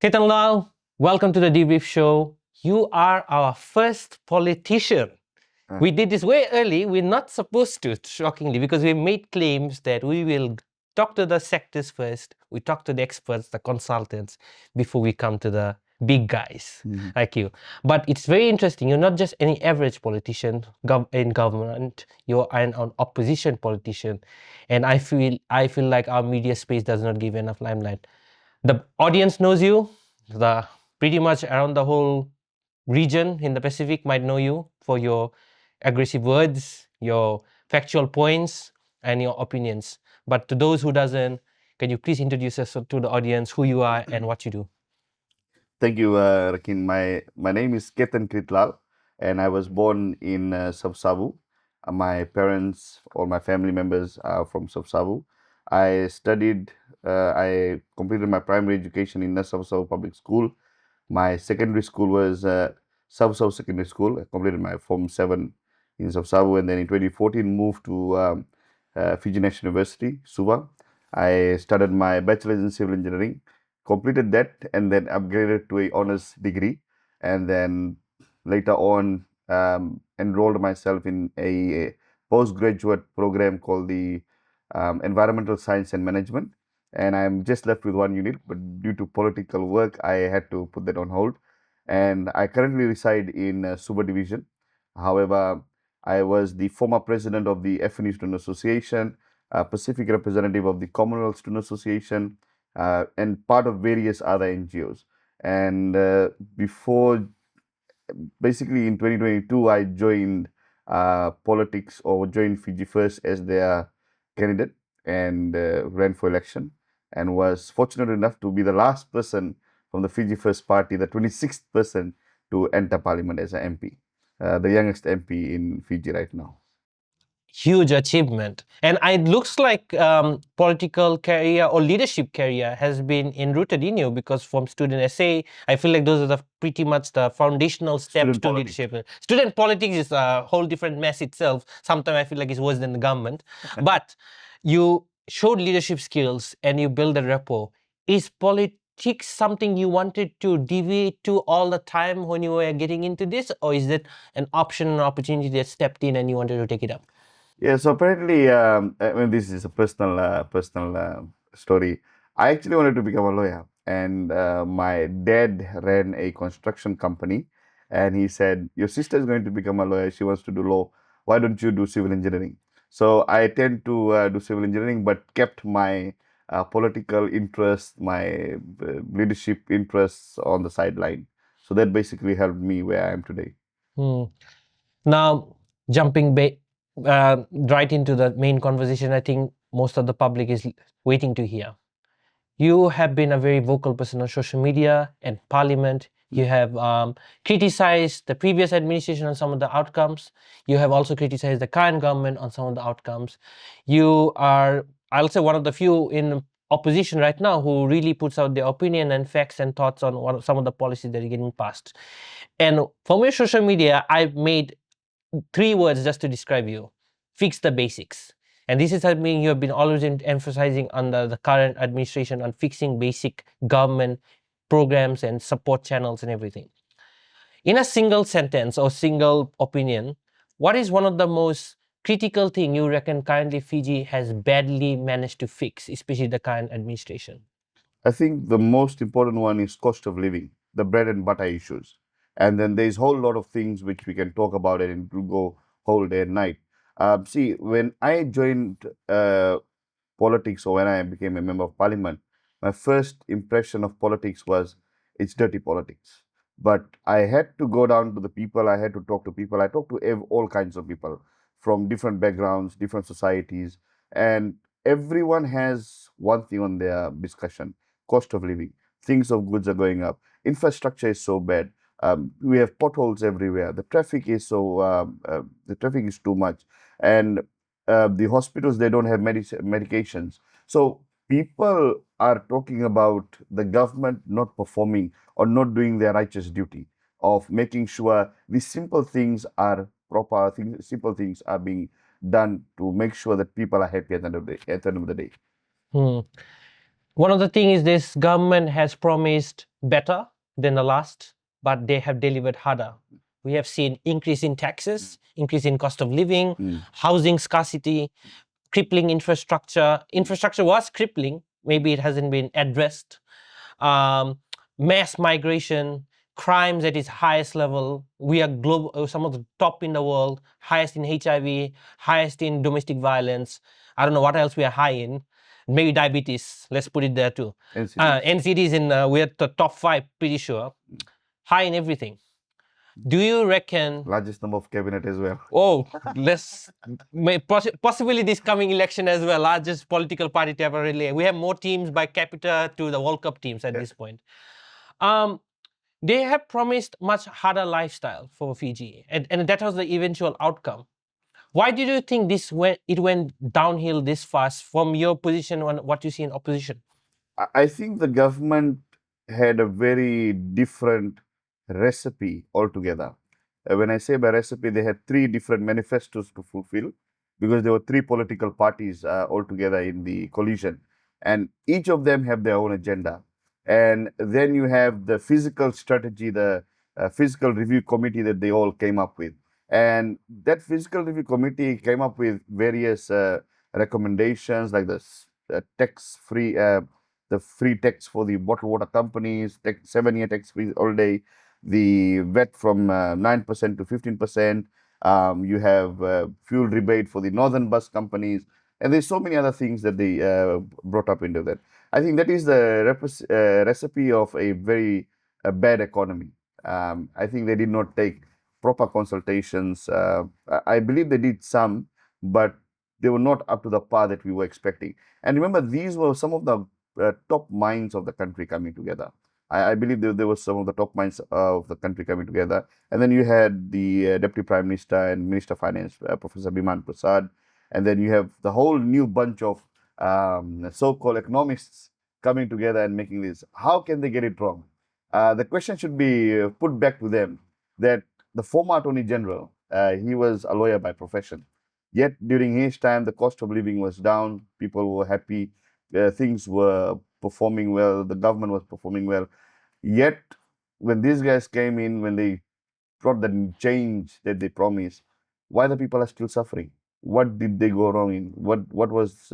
Ketan Lal, welcome to the Debrief Show. You are our first politician. We did this way early. We're not supposed to, shockingly, because we made claims that we will talk to the sectors first. We talk to the experts, the consultants, before we come to the big guys like you. But it's very interesting. You're not just any average politician in government. You're an opposition politician, and I feel like our media space does not give enough limelight. The audience knows you. The pretty much around the whole region in the Pacific might know you for your aggressive words, your factual points, and your opinions. But to those who doesn't, can you please introduce us to the audience, who you are and what you do? Thank you, Rakin. My name is Ketan Lal, and I was born in Sabsabu. My parents, all my family members are from Sabsabu. I completed my primary education in Sabsabu Public School. My secondary school was Sabsabu Secondary School. I completed my Form 7 in Sabsabu, and then in 2014 moved to Fiji National University, Suva. I started my bachelor's in civil engineering, completed that, and then upgraded to a honors degree, and then later on enrolled myself in a postgraduate program called the Environmental Science and Management. And I'm just left with one unit, but due to political work, I had to put that on hold. And I currently reside in Suba Division. However, I was the former president of the FNE Student Association, Pacific representative of the Commonwealth Student Association, and part of various other NGOs. And basically in 2022, I joined politics or joined Fiji First as their candidate and ran for election and was fortunate enough to be the last person from the Fiji First party, the 26th person to enter parliament as an MP, the youngest MP in Fiji right now. Huge achievement. And it looks like political career or leadership career has been enrooted in you, because from student essay, I feel like those are the pretty much the foundational steps Student to politics. leadership. Student politics is a whole different mess itself. Sometimes I feel like it's worse than the government. But you showed leadership skills and you build a rapport. Is politics something you wanted to deviate to all the time when you were getting into this, or is it an option, an opportunity that stepped in and you wanted to take it up? Yeah, so apparently, I mean, this is a personal story. I actually wanted to become a lawyer, and my dad ran a construction company, and he said, "Your sister is going to become a lawyer. She wants to do law. Why don't you do civil engineering?" So I tend to do civil engineering, but kept my political interests, my leadership interests on the sideline. So that basically helped me where I am today. Now, jumping right into the main conversation, I think most of the public is waiting to hear. You have been a very vocal person on social media and parliament. You have criticized the previous administration on some of the outcomes. You have also criticized the current government on some of the outcomes. You are, I'll say, one of the few in opposition right now who really puts out their opinion and facts and thoughts on some of the policies that are getting passed. And from your social media, I've made three words just to describe you: fix the basics. And this is something you have been always emphasizing under the current administration on fixing basic government programs and support channels and everything. In a single sentence or single opinion, what is one of the most critical thing you reckon currently Fiji has badly managed to fix, especially the current administration? I think the most important one is cost of living, the bread and butter issues. And then there's a whole lot of things which we can talk about it and it will go whole day and night. See, when I joined politics or when I became a member of parliament, my first impression of politics was it's dirty politics. But I had to go down to the people, I had to talk to people. I talked to all kinds of people from different backgrounds, different societies, and everyone has one thing on their discussion: cost of living. Things of goods are going up. Infrastructure is so bad. We have potholes everywhere. The traffic is the traffic is too much, and the hospitals, they don't have medications. So people are talking about the government not performing or not doing their righteous duty of making sure these simple things are proper. Simple things are being done to make sure that people are happy at the end of the day. At the end of the day. Hmm. One of the things is this government has promised better than the last, but they have delivered harder. We have seen increase in taxes, increase in cost of living, housing scarcity, crippling infrastructure. Infrastructure was crippling. Maybe it hasn't been addressed. Mass migration, crimes at its highest level. We are global, some of the top in the world, highest in HIV, highest in domestic violence. I don't know what else we are high in. Maybe diabetes. Let's put it there too. NCDs in we're the top 5, pretty sure. High in everything. Do you reckon? Largest number of cabinet as well. Oh, possibly this coming election as well. Largest political party to ever relay. We have more teams by capita to the World Cup teams at this point. They have promised much harder lifestyle for Fiji, and that was the eventual outcome. Why did you think it went downhill this fast from your position on what you see in opposition? I think the government had a very different recipe altogether. When I say by recipe, they had 3 different manifestos to fulfill because there were 3 political parties altogether in the coalition, and each of them have their own agenda. And then you have the physical strategy, the physical review committee that they all came up with. And that physical review committee came up with various recommendations like the tax-free the free tax for the bottled water companies, 7-year tax free all day, the VAT from 9% to 15%. You have fuel rebate for the northern bus companies, and there's so many other things that they brought up into that. I think that is the recipe of a very bad economy. I think they did not take proper consultations. I believe they did some, but they were not up to the par that we were expecting. And remember, these were some of the top minds of the country coming together. I believe there was some of the top minds of the country coming together. And then you had the Deputy Prime Minister and Minister of Finance, Professor Biman Prasad. And then you have the whole new bunch of so-called economists coming together and making this. How can they get it wrong? The question should be put back to them that the former Attorney General, he was a lawyer by profession. Yet during his time, the cost of living was down. People were happy. Things were performing well. The government was performing well. Yet, when these guys came in, when they brought the change that they promised, why the people are still suffering? What did they go wrong in? What was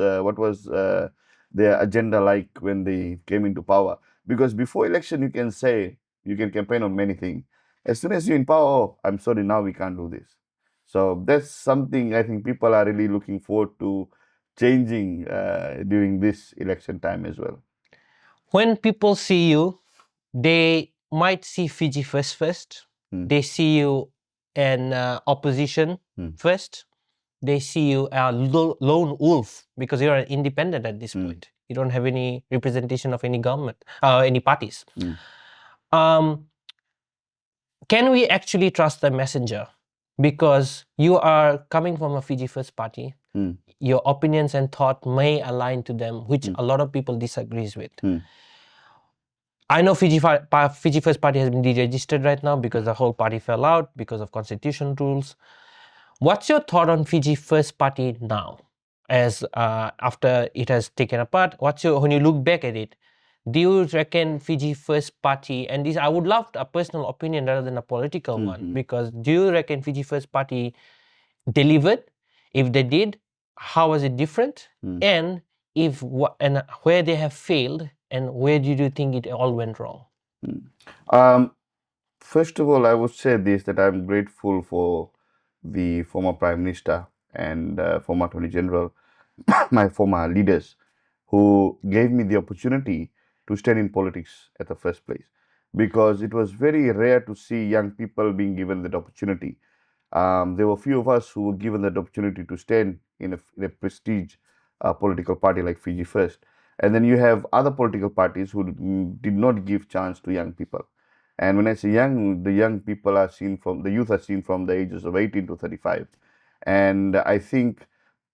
their agenda like when they came into power? Because before election, you can say you can campaign on many things. As soon as you're in power, oh, I'm sorry, now we can't do this. So that's something I think people are really looking forward to changing during this election time as well. When people see you, they might see Fiji first. They see you in opposition first. They see you a lone wolf because you're an independent at this point. You don't have any representation of any government, any parties. Can we actually trust the messenger? Because you are coming from a Fiji First party, your opinions and thought may align to them, which a lot of people disagrees with. I know Fiji First party has been deregistered right now because the whole party fell out because of constitution rules. What's your thought on Fiji First party now, as after it has taken apart? When you look back at it? Do you reckon Fiji First party, and this I would love a personal opinion rather than a political one, because do you reckon Fiji First party delivered? If they did, how was it different? And where they have failed, and where do you think it all went wrong? First of all, I would say this, that I'm grateful for the former Prime Minister and former Attorney General, my former leaders, who gave me the opportunity to stand in politics at the first place. Because it was very rare to see young people being given that opportunity. There were few of us who were given that opportunity to stand in a prestige political party like Fiji First. And then you have other political parties who did not give chance to young people. And when I say young, the young people are seen from, the youth are seen from the ages of 18 to 35. And I think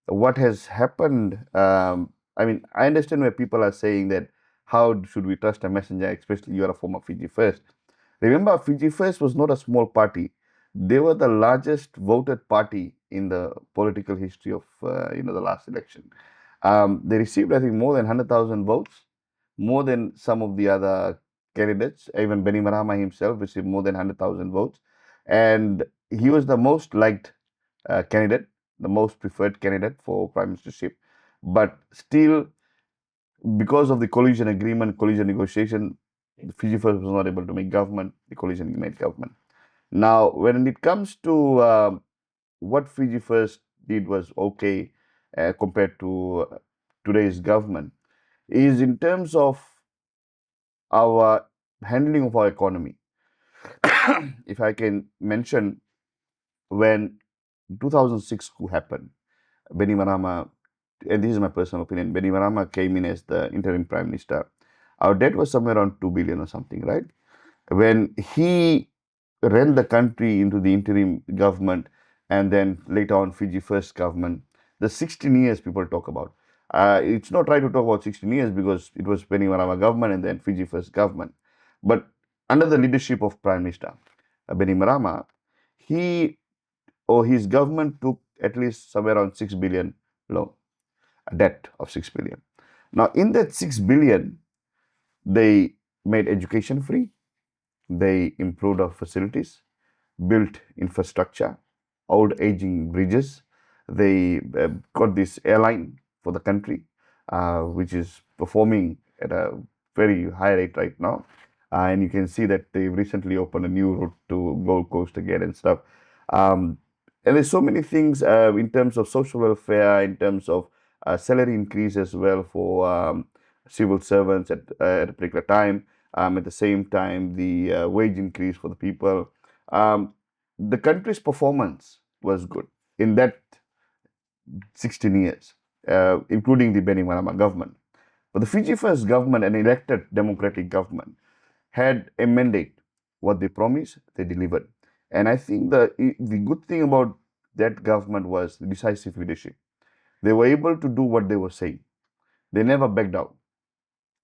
what has happened, I mean, I understand where people are saying that how should we trust a messenger, especially you are a former Fiji First. Remember, Fiji First was not a small party. They were the largest voted party in the political history of the last election. They received, I think, more than 100,000 votes, more than some of the other candidates. Even Benny Marama himself received more than 100,000 votes. And he was the most liked candidate, the most preferred candidate for prime ministership. But still, because of the coalition agreement, coalition negotiation, the Fiji First was not able to make government. The coalition made government. Now, when it comes to what Fiji First did was okay compared to today's government, is in terms of our handling of our economy. If I can mention, when 2006 coup happened, Benny Marama, and this is my personal opinion, Benny Marama came in as the interim prime minister. Our debt was somewhere around 2 billion or something, right? When he ran the country into the interim government and then later on Fiji First government, the 16 years people talk about. It's not right to talk about 16 years because it was Benny Marama government and then Fiji First government. But under the leadership of Prime Minister Benny Marama, he or his government took at least somewhere around 6 billion loan, a debt of 6 billion. Now, in that 6 billion, they made education free, they improved our facilities, built infrastructure, old aging bridges. They got this airline for the country, which is performing at a very high rate right now. And you can see that they recently opened a new route to Gold Coast again and stuff. Um, and there's so many things in terms of social welfare, in terms of salary increase as well for civil servants at a particular time. At the same time, the wage increase for the people. Um, the country's performance was good in that 16 years, including the Benny Marama government. But the Fiji First government, an elected democratic government, had a mandate. What they promised, they delivered. And I think the good thing about that government was decisive leadership. They were able to do what they were saying. They never backed out.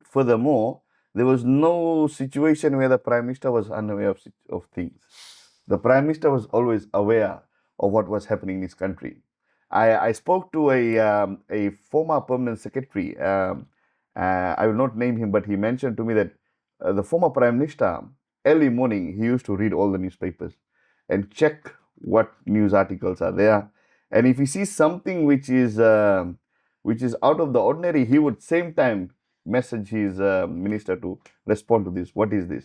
Furthermore, there was no situation where the Prime Minister was unaware of things. The Prime Minister was always aware of what was happening in his country. I spoke to a former permanent secretary. I will not name him, but he mentioned to me that the former Prime Minister, early morning, he used to read all the newspapers and check what news articles are there. And if he sees something which is out of the ordinary, he would same time message his minister to respond to this. What is this?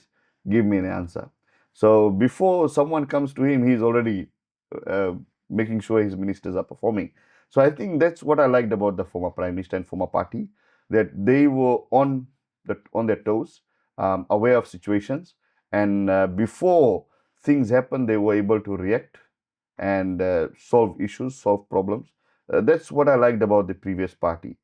Give me an answer. So before someone comes to him, he's already uh, making sure his ministers are performing. So I think that's what I liked about the former prime minister and former party, that they were on their toes, aware of situations, and before things happen, they were able to react and solve issues, solve problems. That's what I liked about the previous party.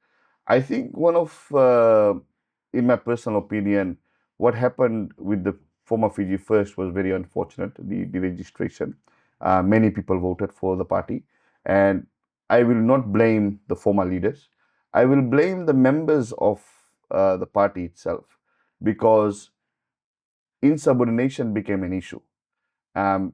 I think in my personal opinion, what happened with the former Fiji First was very unfortunate, the registration. Many people voted for the party, and I will not blame the former leaders. I will blame the members of the party itself, because insubordination became an issue.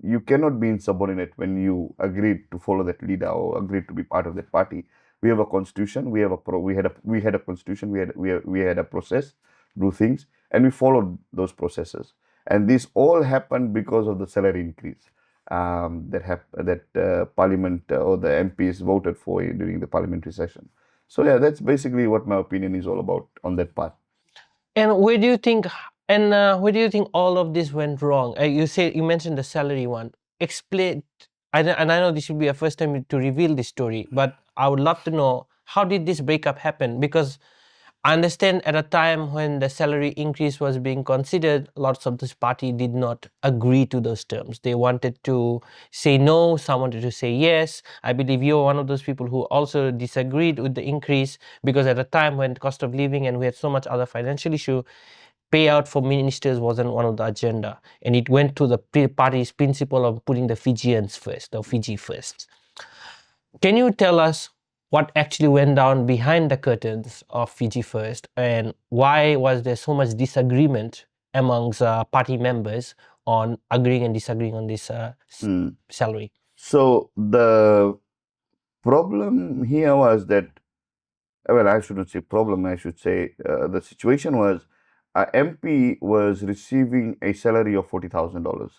You cannot be insubordinate when you agreed to follow that leader or agreed to be part of that party. We have a constitution. We had a constitution. We had a process to do things, and we followed those processes. And this all happened because of the salary increase that Parliament or the MPs voted for during the parliamentary session. So yeah, that's basically what my opinion is all about on that part. And where do you think where do you think all of this went wrong? You mentioned the salary one. Explain. And I know this should be a first time to reveal this story, but I would love to know, how did this breakup happen? Because I understand at a time when the salary increase was being considered, lots of this party did not agree to those terms. They wanted to say no, some wanted to say yes. I believe you're one of those people who also disagreed with the increase, because at a time when cost of living and we had so much other financial issue, payout for ministers wasn't one of the agenda. And it went to the party's principle of putting the Fijians first, the Fiji first. Can you tell us what actually went down behind the curtains of Fiji First, and why was there so much disagreement amongst party members on agreeing and disagreeing on this Hmm. salary? So the problem here was that, well, I shouldn't say problem, I should say the situation was a MP was receiving a salary of $40,000,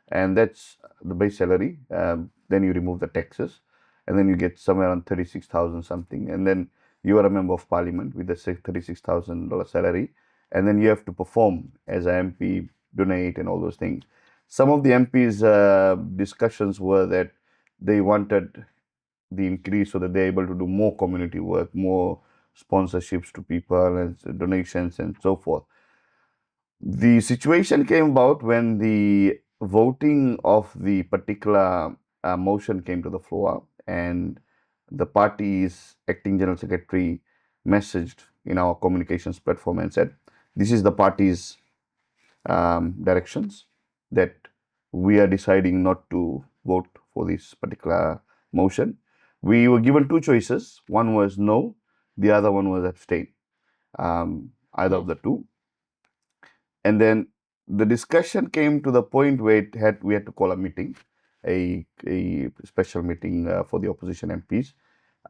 and that's the base salary. Then you remove the taxes, and then you get somewhere around 36,000 something, and then you are a member of parliament with the $36,000 salary, and then you have to perform as an MP, donate, and all those things. Some of the MPs' discussions were that they wanted the increase so that they're able to do more community work, more sponsorships to people, and donations, and so forth. The situation came about when the voting of the particular motion came to the floor, and the party's acting general secretary messaged in our communications platform and said, "This is the party's directions that we are deciding not to vote for this particular motion." We were given two choices. One was no, the other one was abstain. Either of the two. And then the discussion came to the point where we had to call a meeting, a special meeting for the opposition MPs.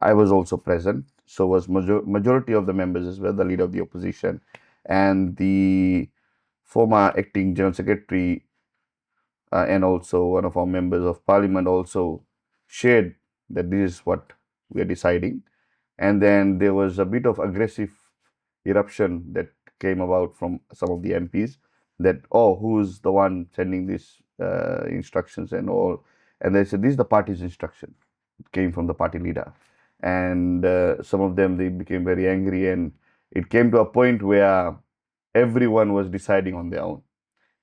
I was also present, so was majority of the members as well, the leader of the opposition, and the former acting general secretary, and also one of our members of parliament also shared that this is what we are deciding. And then there was a bit of aggressive eruption that came about from some of the MPs that, oh, who's the one sending these instructions and all. And they said, this is the party's instruction. It came from the party leader. And some of them, they became very angry, and it came to a point where everyone was deciding on their own.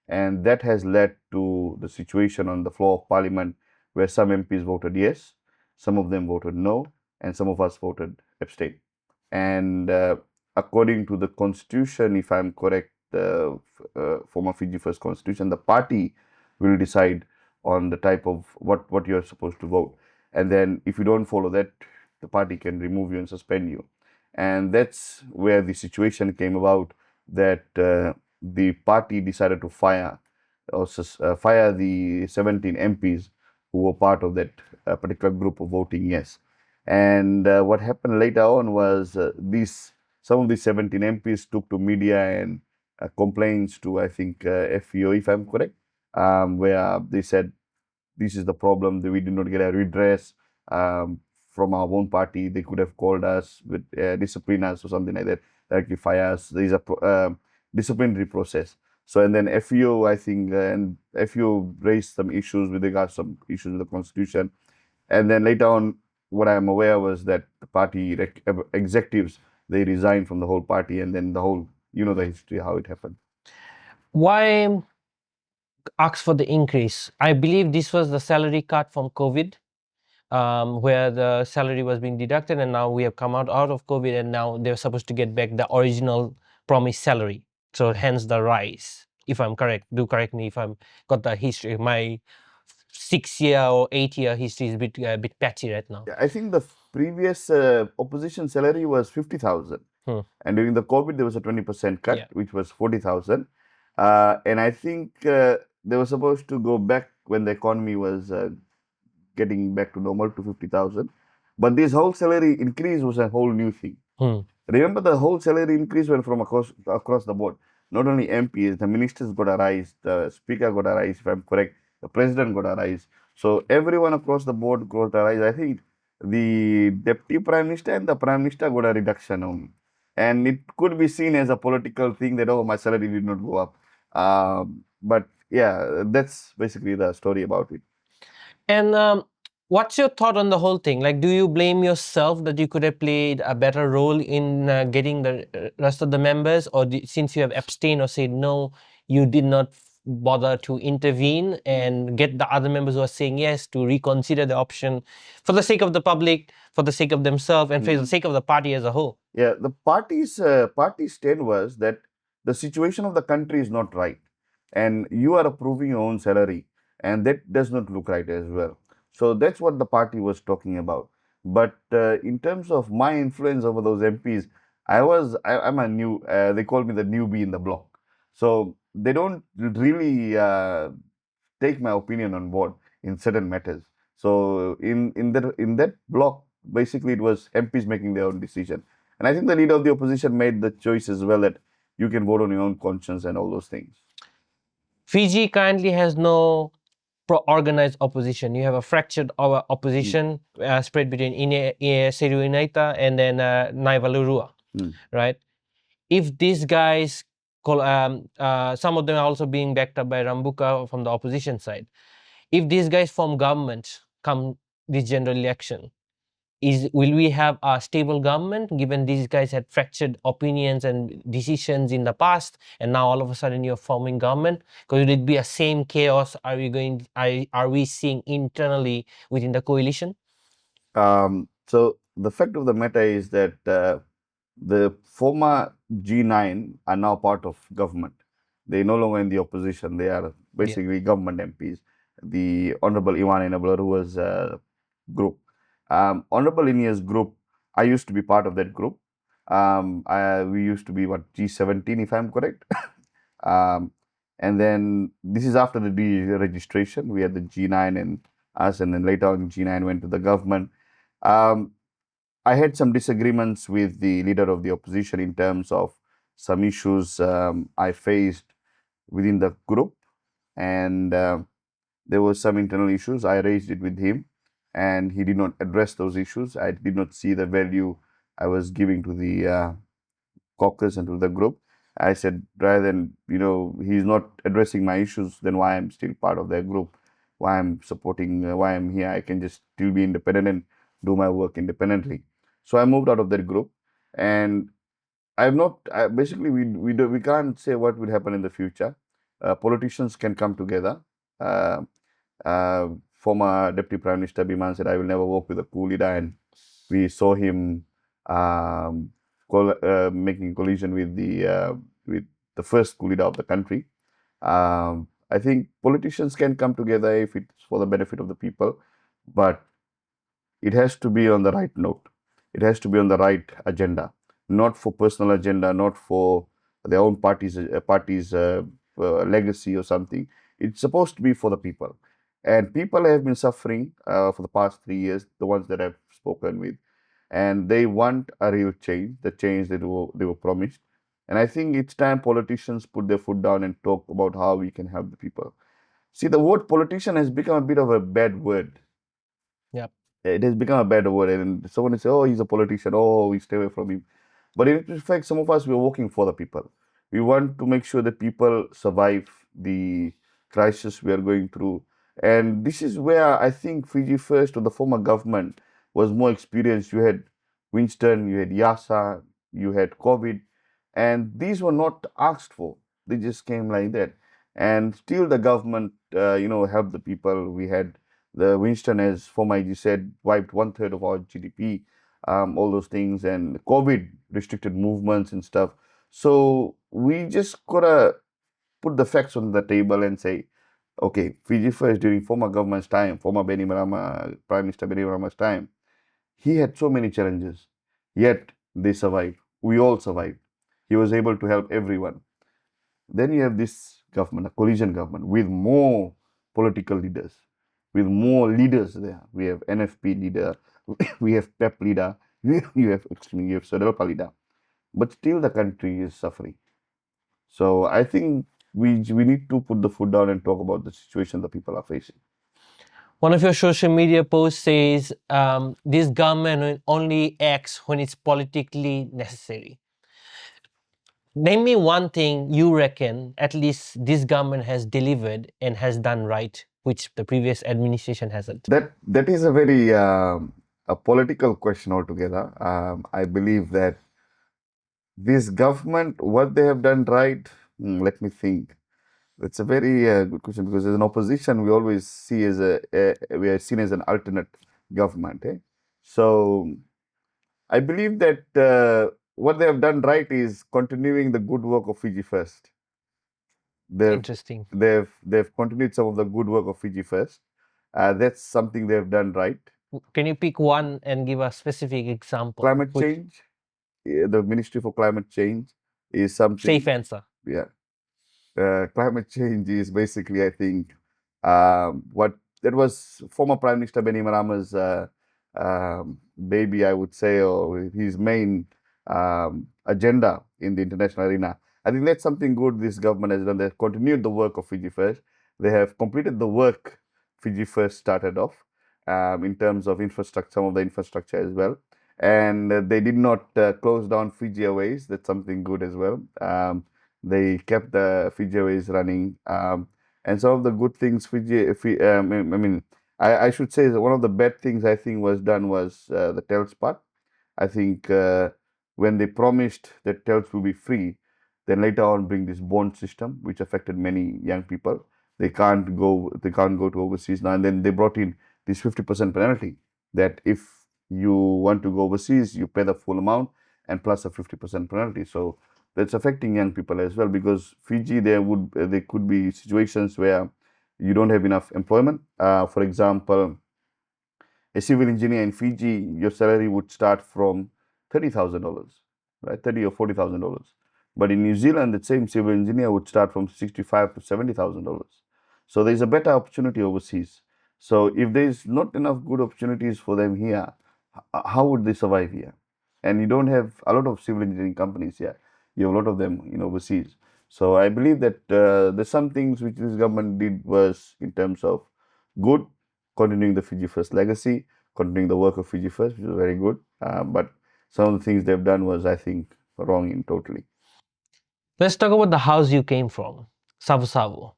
And that has led to the situation on the floor of parliament where some MPs voted yes, some of them voted no, and some of us voted abstain. And according to the constitution, if I'm correct, former FijiFirst's constitution, the party will decide on the type of what you're supposed to vote. And then if you don't follow that, the party can remove you and suspend you. And that's where the situation came about, that the party decided to fire the 17 MPs who were part of that particular group of voting yes. And what happened later on was some of the 17 MPs took to media and complaints to, I think, FEO, if I'm correct, where they said this is the problem, that we did not get a redress from our own party. They could have called us with discipline us or something like that, directly fire us. There is a disciplinary process. So, and then FEO, I think, and FEO raised some issues with regards to some issues with the constitution. And then later on, what I am aware was that the party executives, they resigned from the whole party, and then the whole, the history, how it happened. Why ask for the increase? I believe this was the salary cut from COVID, where the salary was being deducted, and now we have come out of COVID, and now they're supposed to get back the original promised salary. So hence the rise. If I'm correct, do correct me if I'm got the history. My 6-year or 8-year history is a bit patchy right now. I think the previous opposition salary was 50,000, and during the COVID there was a 20% cut, which was 40,000. And I think they were supposed to go back when the economy was getting back to normal to 50,000. But this whole salary increase was a whole new thing. Remember, the whole salary increase went from across the board. Not only MPs, the ministers got a rise, the speaker got a rise, if I'm correct, the president got a rise. So everyone across the board got a rise. I think the deputy prime minister and the prime minister got a reduction only. And it could be seen as a political thing that, oh, my salary did not go up. But yeah, that's basically the story about it. And what's your thought on the whole thing? Like, do you blame yourself that you could have played a better role in getting the rest of the members, or since you have abstained or said no, you did not bother to intervene and get the other members who are saying yes to reconsider the option for the sake of the public, for the sake of themselves, and for the sake of the party as a whole? Yeah, the party's stand was that the situation of the country is not right, and you are approving your own salary, and that does not look right as well. So that's what the party was talking about. But in terms of my influence over those MPs, I'm a new. They call me the newbie in the block, so they don't really take my opinion on board in certain matters. So in that block, basically it was MPs making their own decision. And I think the leader of the opposition made the choice as well that you can vote on your own conscience and all those things. Fiji currently has no organized opposition. You have a fractured opposition spread between Seru Inaita and then Naivalurua, right? If these guys, some of them are also being backed up by Rambuka from the opposition side. If these guys form government come this general election, will we have a stable government given these guys had fractured opinions and decisions in the past, and now all of a sudden you're forming government? Because will it be a same chaos? Are we seeing internally within the coalition? So the fact of the matter is that the former G9 are now part of government. They're no longer in the opposition. They are basically government MPs. The Honorable Iwan Enablerua's group. Honorable Inia's group, I used to be part of that group. We used to be what, G17, if I'm correct. And then this is after the deregistration. We had the G9 and us, and then later on G9 went to the government. I had some disagreements with the leader of the opposition in terms of some issues I faced within the group, and there were some internal issues. I raised it with him, and he did not address those issues. I did not see the value I was giving to the caucus and to the group. I said, rather than, he's not addressing my issues, then why I'm still part of their group, why I'm supporting, why I'm here. I can just still be independent and do my work independently. So I moved out of that group, and basically, we can't say what will happen in the future. Politicians can come together. Former Deputy Prime Minister Biman said, I will never work with a coup leader, and we saw him making collision with the first coup leader of the country. I think politicians can come together if it's for the benefit of the people, but it has to be on the right note. It has to be on the right agenda, not for personal agenda, not for their own party's legacy or something. It's supposed to be for the people. And people have been suffering for the past 3 years, the ones that I've spoken with, and they want a real change, the change that they were promised. And I think it's time politicians put their foot down and talk about how we can help the people. See, the word politician has become a bit of a bad word. Yep. It has become a bad word, and someone will say, oh, he's a politician, oh, we stay away from him. But in fact, some of us, we're working for the people. We want to make sure that people survive the crisis we are going through. And this is where I think Fiji First, or the former government, was more experienced. You had Winston, you had Yasa, you had COVID, and these were not asked for. They just came like that. And still the government, helped the people. We had the Winston, as former IG said, wiped 1/3 of our GDP, all those things, and COVID restricted movements and stuff. So we just gotta put the facts on the table and say, okay, Fiji First during former government's time, former Prime Minister Benny Marama's time, he had so many challenges, yet they survived. We all survived. He was able to help everyone. Then you have this government, a coalition government, with more political leaders, with more leaders there. We have NFP leader, we have PEP leader, you have Sodalpa leader. But still the country is suffering. So I think we need to put the foot down and talk about the situation that people are facing. One of your social media posts says, this government only acts when it's politically necessary. Name me one thing you reckon at least this government has delivered and has done right, which the previous administration hasn't. That is a very a political question altogether. I believe that this government, what they have done right, let me think. That's a very good question, because as an opposition, we always see we are seen as an alternate government. So I believe that what they have done right is continuing the good work of Fiji First. Interesting. They've continued some of the good work of Fiji First. That's something they have done right. Can you pick one and give a specific example? Climate change, the Ministry for Climate Change is something. Safe answer. Yeah. Climate change is basically, I think, what that was former Prime Minister Benny Marama's baby, I would say, or his main agenda in the international arena. I think that's something good this government has done. They've continued the work of Fiji First. They have completed the work Fiji First started off in terms of infrastructure, some of the infrastructure as well. And they did not close down Fiji Airways. That's something good as well. They kept the Fiji Airways running. And some of the good things I mean, I should say that one of the bad things I think was done was the TELS part. I think when they promised that TELS will be free, then later on bring this bond system, which affected many young people. They can't go to overseas now. And then they brought in this 50% penalty that if you want to go overseas, you pay the full amount and plus a 50% penalty. So that's affecting young people as well because Fiji, there could be situations where you don't have enough employment. For example, a civil engineer in Fiji, your salary would start from $30,000, right? $30,000 or $40,000. But in New Zealand, the same civil engineer would start from $65,000 to $70,000. So there's a better opportunity overseas. So if there's not enough good opportunities for them here, how would they survive here? And you don't have a lot of civil engineering companies here. You have a lot of them in overseas. So I believe that there's some things which this government did was in terms of good, continuing the Fiji First legacy, continuing the work of Fiji First, which is very good. But some of the things they've done was, I think, wrong in totally. Let's talk about the house you came from, Savu Savu.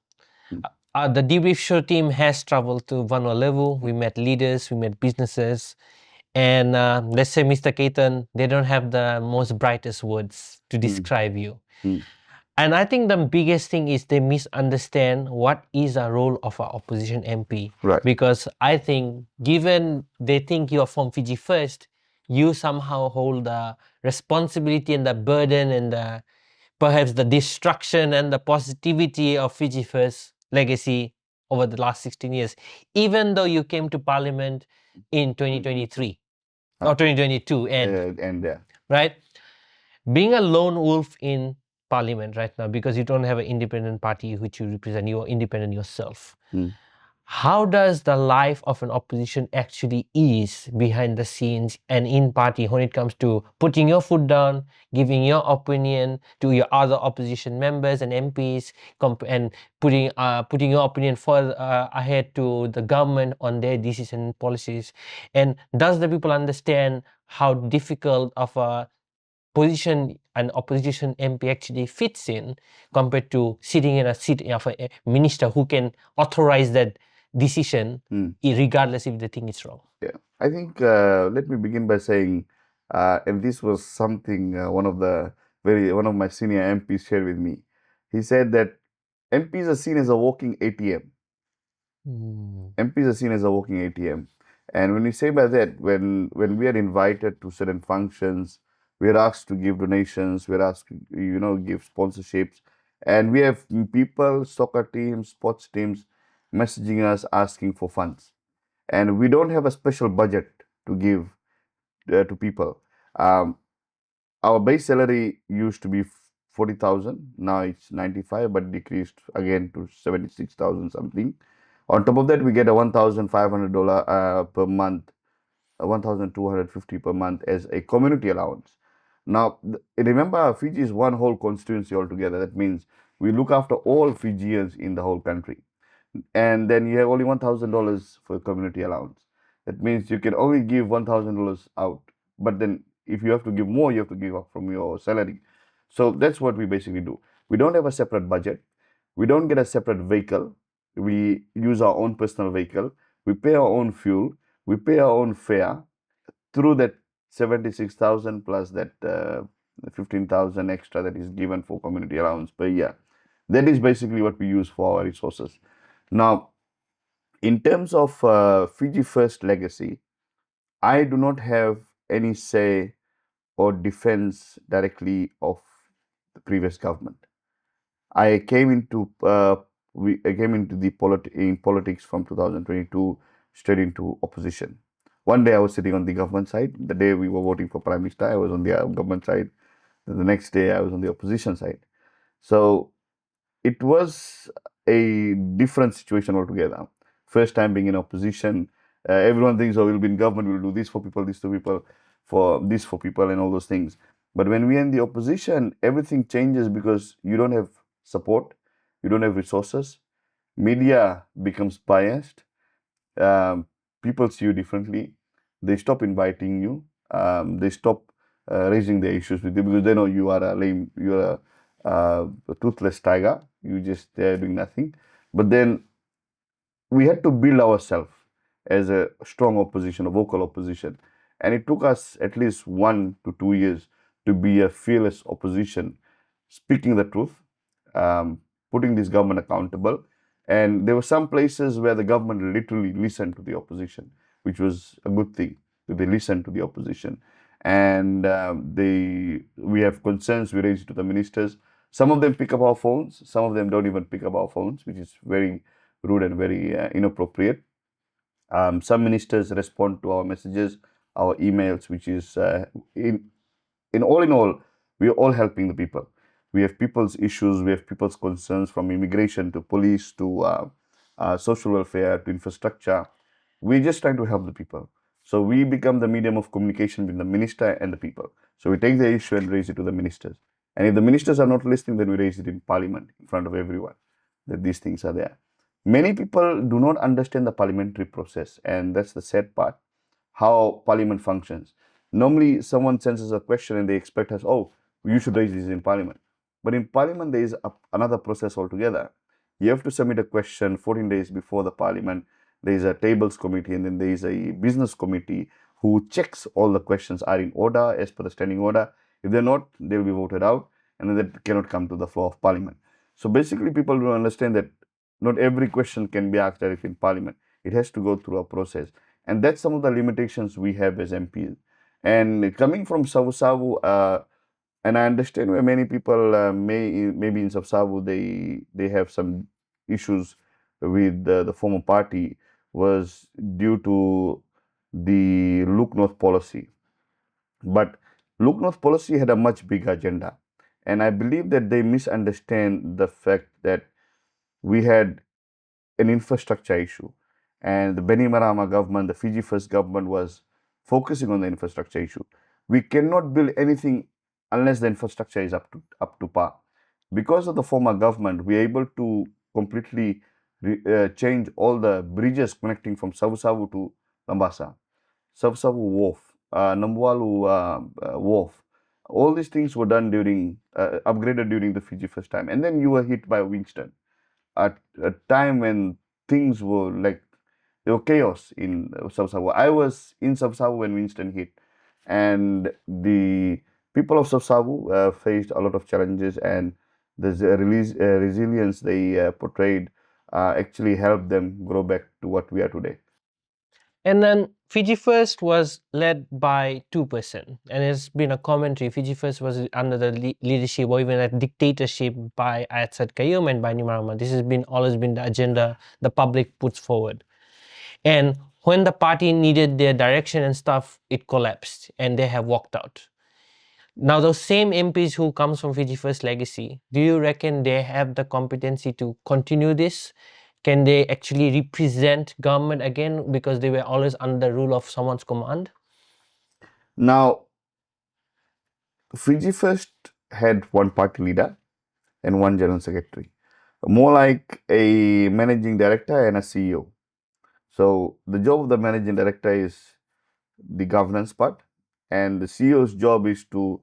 Mm. The debrief show team has traveled to Vanuatu. We met leaders, we met businesses, and let's say, Mr. Ketan, they don't have the most brightest words to describe you. Mm. And I think the biggest thing is they misunderstand what is a role of an opposition MP. Right. Because I think, given they think you're from Fiji First, you somehow hold the responsibility and the burden and perhaps the destruction and the positivity of Fiji First legacy over the last 16 years, even though you came to Parliament in 2023 or 2022 And right? Being a lone wolf in Parliament right now, because you don't have an independent party which you represent, you are independent yourself. Mm. How does the life of an opposition actually is behind the scenes and in party when it comes to putting your foot down, giving your opinion to your other opposition members and MPs, and putting your opinion further ahead to the government on their decision policies? And does the people understand how difficult of a position an opposition MP actually fits in compared to sitting in a seat of a minister who can authorize that decision regardless if they think it's wrong? Yeah, I think let me begin by saying, and this was something one of my senior MPs shared with me. He said that MPs are seen as a walking ATM. MPs are seen as a walking ATM. And when we say by that, when we are invited to certain functions, we are asked to give donations, we're asked to, give sponsorships. And we have people, soccer teams, sports teams, messaging us asking for funds. And we don't have a special budget to give to people. Our base salary used to be 40,000. Now it's 95, but decreased again to 76,000 something. On top of that, we get a $1,500 per month, 1,250 per month as a community allowance. Now, remember, Fiji is one whole constituency altogether. That means we look after all Fijians in the whole country. And then you have only $1,000 for community allowance. That means you can only give $1,000 out. But then if you have to give more, you have to give up from your salary. So that's what we basically do. We don't have a separate budget. We don't get a separate vehicle. We use our own personal vehicle. We pay our own fuel. We pay our own fare through that 76,000 plus that 15,000 extra that is given for community allowance per year. That is basically what we use for our resources. Now, in terms of Fiji First legacy, I do not have any say or defense directly of the previous government. I came into in politics from 2022 straight into opposition. One day I was sitting on the government side. The day we were voting for Prime Minister, I was on the government side. The next day I was on the opposition side. So it was a different situation altogether. First time being in opposition, everyone thinks, oh, we'll be in government, we'll do this for people, this to people, for this for people, and all those things. But when we are in the opposition, everything changes because you don't have support, you don't have resources, media becomes biased, um, people see you differently, they stop inviting you, they stop raising their issues with you because they know you are a lame, you are a toothless tiger, you just there doing nothing. But then we had to build ourselves as a strong opposition, a vocal opposition. And it took us at least 1 to 2 years to be a fearless opposition, speaking the truth, putting this government accountable. And there were some places where the government literally listened to the opposition, which was a good thing. They listened to the opposition. And we have concerns, we raise it to the ministers. Some of them pick up our phones, some of them don't even pick up our phones, which is very rude and very inappropriate. Some ministers respond to our messages, our emails, which is in all, we are all helping the people. We have people's issues, we have people's concerns from immigration to police to social welfare to infrastructure. We're just trying to help the people. So we become the medium of communication between the minister and the people. So we take the issue and raise it to the ministers. And if the ministers are not listening, then we raise it in parliament in front of everyone that these things are there. Many people do not understand the parliamentary process, and that's the sad part, how parliament functions. Normally, someone sends us a question and they expect us, oh, you should raise this in parliament. But in parliament, there is another process altogether. You have to submit a question 14 days before the parliament. There is a tables committee, and then there is a business committee who checks all the questions are in order as per the standing order. If they're not, they'll be voted out, and then they cannot come to the floor of parliament. So basically, people don't understand that not every question can be asked directly in parliament. It has to go through a process. And that's some of the limitations we have as MPs. And coming from Savu Savu, and I understand where many people maybe in Savu Savu they have some issues with the former party was due to the Look North policy. But Look North policy had a much bigger agenda. And I believe that they misunderstand the fact that we had an infrastructure issue. And the Benimarama government, the Fiji First government was focusing on the infrastructure issue. We cannot build anything unless the infrastructure is up to par. Because of the former government, we are able to completely change all the bridges connecting from Savu Savu to Lambasa, Savu Savu Wharf, Nambualu Wharf. All these things were done upgraded during the Fiji First time. And then you were hit by Winston at a time when things were like there were chaos in Sabsawa. I was in Sabsawa when Winston hit, and the people of Sabsawa faced a lot of challenges, and the resilience they portrayed actually helped them grow back to what we are today. And then Fiji First was led by two-person, and it's been a commentary. Fiji First was under the leadership or even a dictatorship by Ayat Qayyum and by Nimarama. This has been always been the agenda the public puts forward. And when the party needed their direction and stuff, it collapsed and they have walked out. Now, those same MPs who comes from Fiji First legacy, do you reckon they have the competency to continue this? Can they actually represent government again because they were always under the rule of someone's command? Now, Fiji First had one party leader and one general secretary, more like a managing director and a CEO. So the job of the managing director is the governance part, and the CEO's job is to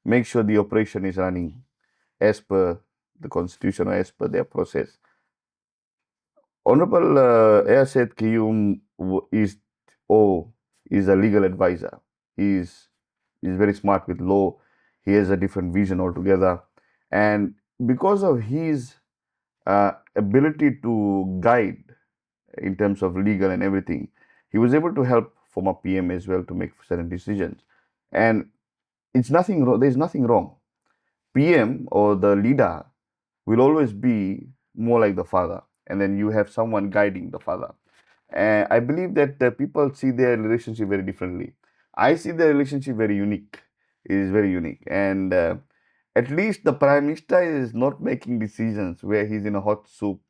make sure the operation is running as per the constitution or as per their process. Honorable Ayaseth Kiyum is a legal advisor. He's very smart with law. He has a different vision altogether, and because of his ability to guide in terms of legal and everything, he was able to help former PM as well to make certain decisions. And it's nothing wrong. There's nothing wrong. PM or the leader will always be more like the father, and then you have someone guiding the father. And I believe that people see their relationship very differently. I see their relationship very unique. It is very unique, and at least the prime minister is not making decisions where he's in a hot soup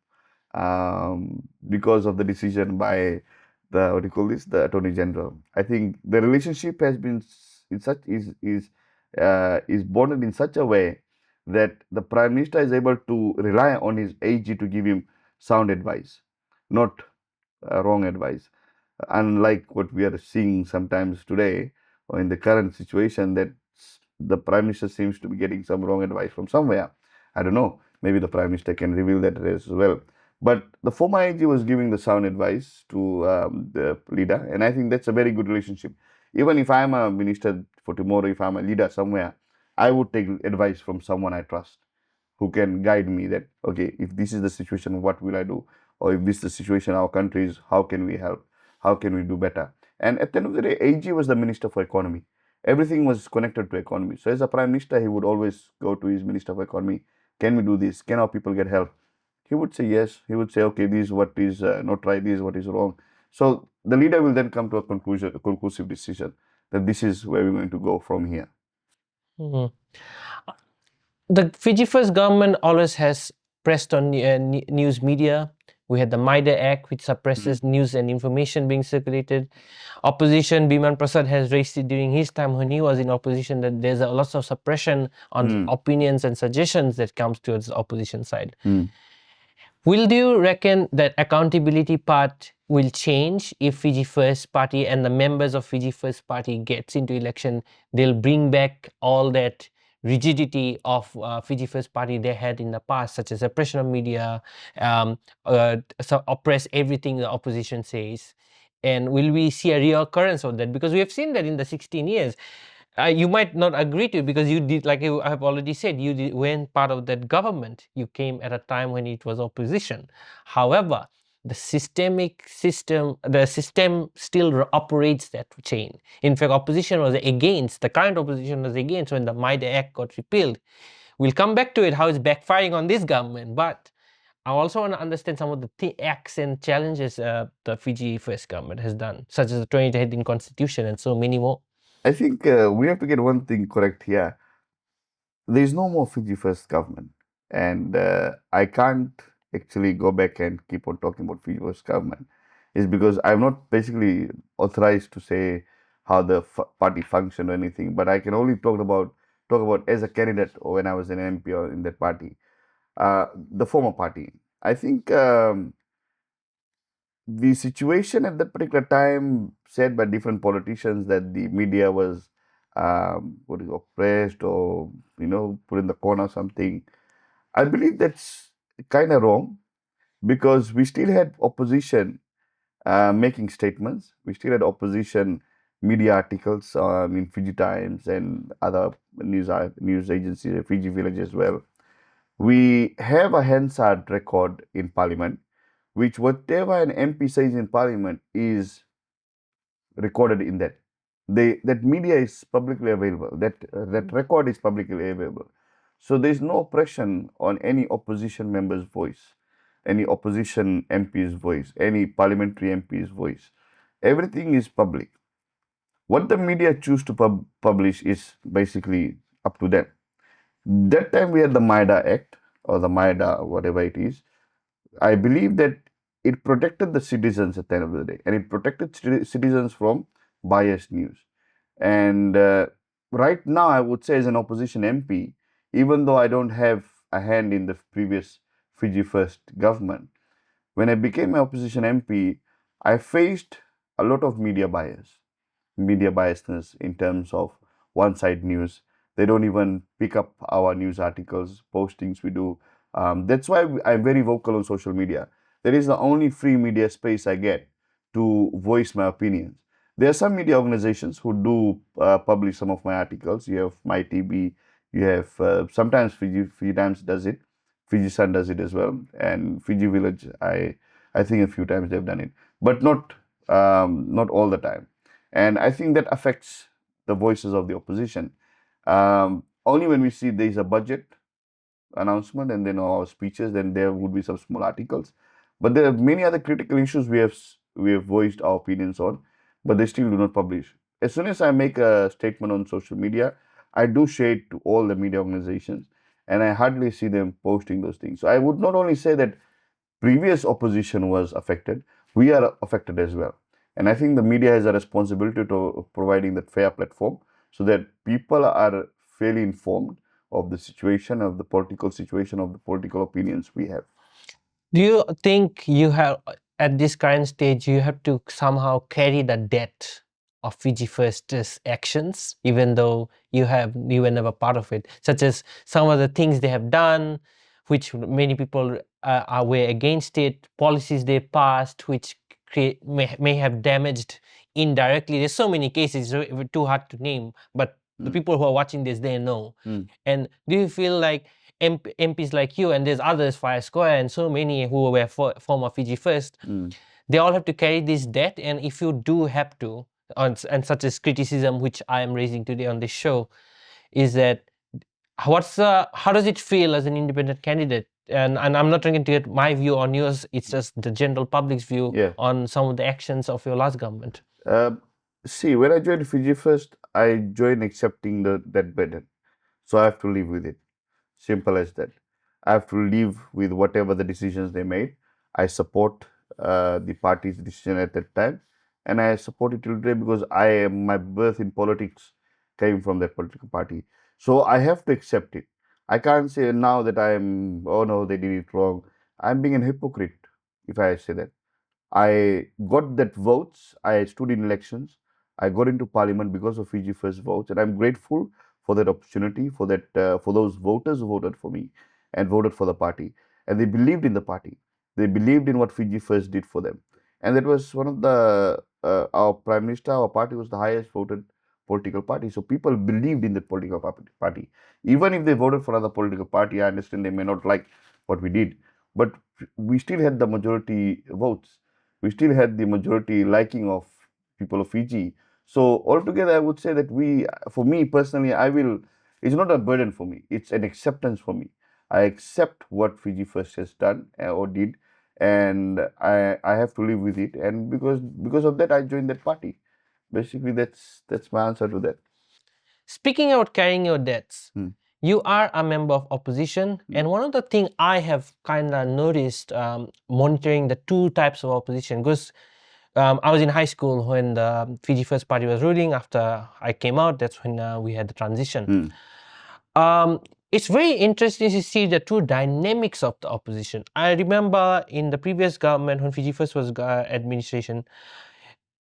because of the decision by the attorney general. I think the relationship has been in such is is bonded in such a way that the Prime Minister is able to rely on his AG to give him sound advice, not wrong advice. Unlike what we are seeing sometimes today or in the current situation, that the Prime Minister seems to be getting some wrong advice from somewhere. I don't know. Maybe the Prime Minister can reveal that as well. But the former IG was giving the sound advice to the leader, and I think that's a very good relationship. Even if I'm a minister for tomorrow, if I'm a leader somewhere, I would take advice from someone I trust who can guide me that, okay, if this is the situation, what will I do? Or if this is the situation our country is, how can we help? How can we do better? And at the end of the day, AG was the Minister for Economy. Everything was connected to economy. So as a Prime Minister, he would always go to his Minister for Economy. Can we do this? Can our people get help? He would say yes. He would say, okay, this is what is not right, this is what is wrong. So the leader will then come to a conclusive decision that this is where we're going to go from here. Mhm. The Fiji First government always has pressed on news media. We had the MIDA Act, which suppresses news and information being circulated. Opposition, Biman Prasad has raised it during his time when he was in opposition, that there's a lots of suppression on opinions and suggestions that comes towards the opposition side. Will you reckon that accountability part will change if Fiji First Party and the members of Fiji First Party gets into election? They'll bring back all that rigidity of Fiji First Party they had in the past, such as suppression of media, oppress everything the opposition says. And will we see a reoccurrence of that? Because we have seen that in the 16 years. You might not agree to it because you did, like I have already said, you weren't part of that government. You came at a time when it was opposition. However, the system still operates that chain. In fact, opposition was against, the current opposition was against when the MIDA Act got repealed. We'll come back to it, how it's backfiring on this government. But I also want to understand some of the acts and challenges the Fiji First government has done, such as the 2018 constitution and so many more. I think we have to get one thing correct here. There is no more Fiji First government, and I can't actually go back and keep on talking about Fiji First government. Is because I'm not basically authorized to say how the party functioned or anything, but I can only talk about as a candidate or when I was an MP or in that party, the former party. I think the situation at that particular time said by different politicians that the media was what is oppressed or put in the corner or something. I believe that's kind of wrong because we still had opposition making statements. We still had opposition media articles in Fiji Times and other news agencies, Fiji Village as well. We have a Hansard record in Parliament, which whatever an MP says in Parliament is recorded in that. That media is publicly available. That record is publicly available. So there is no oppression on any opposition member's voice, any opposition MP's voice, any parliamentary MP's voice. Everything is public. What the media choose to publish is basically up to them. That time we had the MIDA Act or the MIDA, whatever it is. I believe that it protected the citizens at the end of the day, and it protected citizens from biased news. And right now, I would say, as an opposition MP, even though I don't have a hand in the previous Fiji First government, when I became an opposition MP, I faced a lot of media biasness in terms of one side news. They don't even pick up our news articles, postings we do. That's why I'm very vocal on social media. That is the only free media space I get to voice my opinions. There are some media organizations who do publish some of my articles. You have MyTB, you have sometimes Fiji Times does it, Fiji Sun does it as well, and Fiji Village. I think a few times they've done it, but not all the time. And I think that affects the voices of the opposition. Only when we see there is a budget announcement and then our speeches, then there would be some small articles. But there are many other critical issues we have voiced our opinions on, but they still do not publish. As soon as I make a statement on social media, I do share it to all the media organizations, and I hardly see them posting those things. So I would not only say that previous opposition was affected, we are affected as well. And I think the media has a responsibility to providing that fair platform so that people are fairly informed of the situation, of the political situation, of the political opinions we have. Do you think you have, at this current stage, you have to somehow carry the debt of FijiFirst's actions, even though you were never part of it, such as some of the things they have done, which many people were against it, policies they passed, which may have damaged indirectly. There's so many cases, so too hard to name, but the people who are watching this, they know. And do you feel like MPs like you, and there's others, Fire Square, and so many who were former Fiji First, they all have to carry this debt? And if you do have to, and such as criticism which I am raising today on this show, is that how does it feel as an independent candidate? And I'm not trying to get my view on yours, it's just the general public's view on some of the actions of your last government. See, when I joined Fiji First, I joined accepting that burden. So I have to live with it. Simple as that. I have to live with whatever the decisions they made. I support the party's decision at that time, and I support it till today because my birth in politics came from that political party. So I have to accept it. I can't say now that oh no, they did it wrong. I'm being a hypocrite if I say that. I got that votes. I stood in elections. I got into parliament because of Fiji First votes, and I'm grateful for that opportunity, for those voters who voted for me and voted for the party, and they believed in the party. They believed in what Fiji First did for them, and that was one of the our prime minister, our party was the highest voted political party. So people believed in the political party, even if they voted for another political party. I understand they may not like what we did, but we still had the majority votes. We still had the majority liking of people of Fiji. So altogether, I would say that for me personally, it's not a burden for me. It's an acceptance for me. I accept what Fiji First has done or did, and I have to live with it. And because of that, I joined that party. Basically, that's my answer to that. Speaking about carrying your debts, you are a member of opposition, and one of the things I have kind of noticed monitoring the two types of opposition, because I was in high school when the Fiji First Party was ruling. After I came out, that's when we had the transition. It's very interesting to see the two dynamics of the opposition. I remember in the previous government, when Fiji First was administration,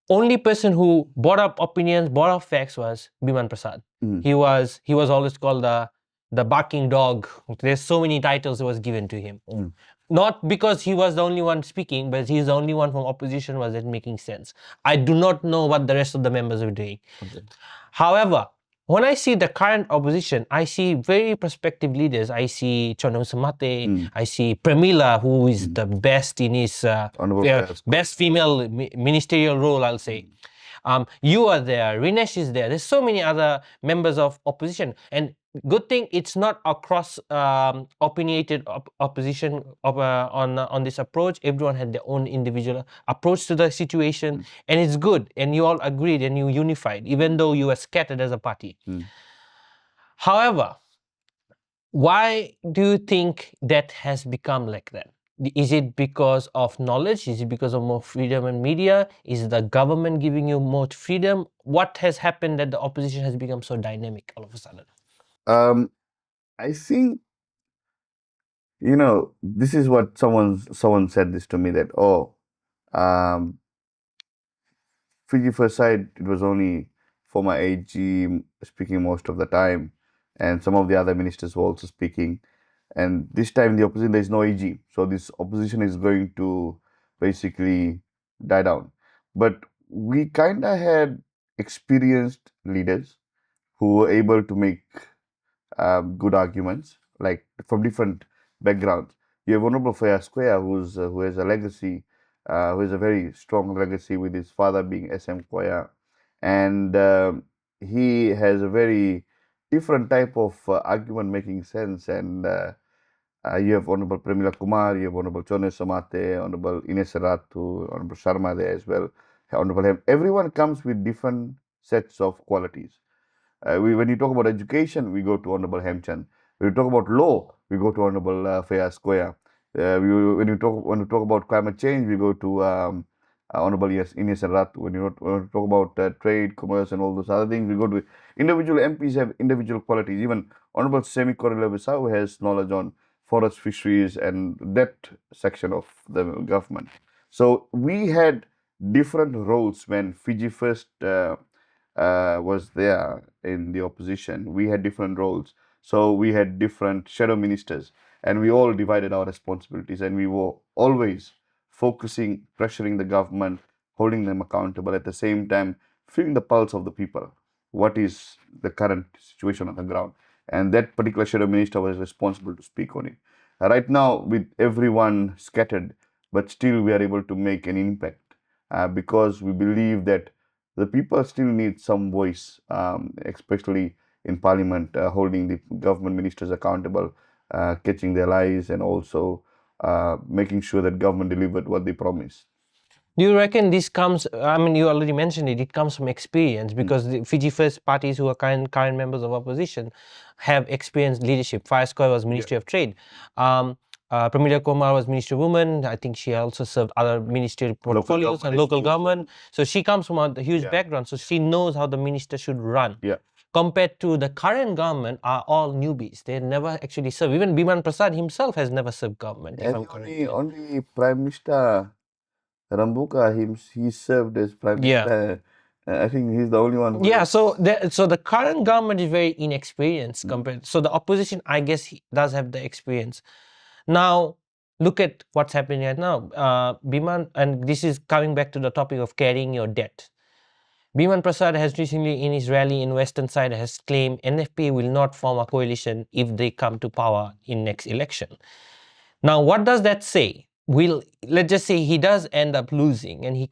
only person who brought up opinions, brought up facts was Biman Prasad. He was always called the barking dog. There's so many titles that was given to him. Not because he was the only one speaking, but he's the only one from opposition was that making sense. I do not know what the rest of the members were doing. However, when I see the current opposition, I see very prospective leaders. I see Chondong Samate, I see Pramila, who is the best in his best female ministerial role, I'll say. You are there, Rinesh is there. There's so many other members of opposition, and good thing it's not across opinionated opposition on this approach. Everyone had their own individual approach to the situation, and it's good. And you all agreed and you unified, even though you were scattered as a party. However, why do you think that has become like that? Is it because of knowledge? Is it because of more freedom in media? Is the government giving you more freedom? What has happened that the opposition has become so dynamic all of a sudden? I think this is what someone said this to me that um, Fiji First side, it was only former AG speaking most of the time, and some of the other ministers were also speaking. And this time, the opposition, there is no AG. So this opposition is going to basically die down. But we kind of had experienced leaders who were able to make good arguments, like from different backgrounds. You have Honorable Faya Square, who has a legacy, who has a very strong legacy with his father being SM Koya, and he has a very different type of argument making sense. And you have Honorable Premila Kumar, you have Honorable Chone Samate, Honorable Ines Ratu, Honorable Sharma there as well, Honorable Hem. Everyone comes with different sets of qualities. When you talk about education, we go to Honorable Hemchand. When you talk about law, we go to Honorable Fayaz Koya. When you talk about climate change, we go to Honorable Ines and Rat, when you talk about trade, commerce, and all those other things, we go to individual MPs have individual qualities. Even Honorable Semi Correla Bissau has knowledge on forest fisheries and that section of the government. So we had different roles when Fiji first was there in the opposition. We had different roles. So we had different shadow ministers, and we all divided our responsibilities, and we were always focusing, pressuring the government, holding them accountable, at the same time, feeling the pulse of the people. What is the current situation on the ground? And that particular shadow minister was responsible to speak on it. Right now, with everyone scattered, but still we are able to make an impact because we believe that the people still need some voice, especially in parliament, holding the government ministers accountable, catching their lies, and also making sure that government delivered what they promised. Do you reckon this comes, I mean, you already mentioned it comes from experience, because the Fiji First parties who are current members of opposition have experienced leadership. Fireskoy was Ministry of Trade. Pramila Kumar was Ministry of Women. I think she also served other ministerial portfolios and local government. So she comes from a huge background. So she knows how the minister should run. Yeah. Compared to the current government are all newbies. They never actually served. Even Biman Prasad himself has never served government, if I'm correct. Only Prime Minister Rambuka, he served as Prime Minister. I think he's the only one. So the current government is very inexperienced compared. So the opposition, I guess, does have the experience. Now, look at what's happening right now. Biman, and this is coming back to the topic of carrying your debt. Biman Prasad has recently, in his rally in Western Side, has claimed NFP will not form a coalition if they come to power in next election. Now, what does that say? Let's just say he does end up losing and he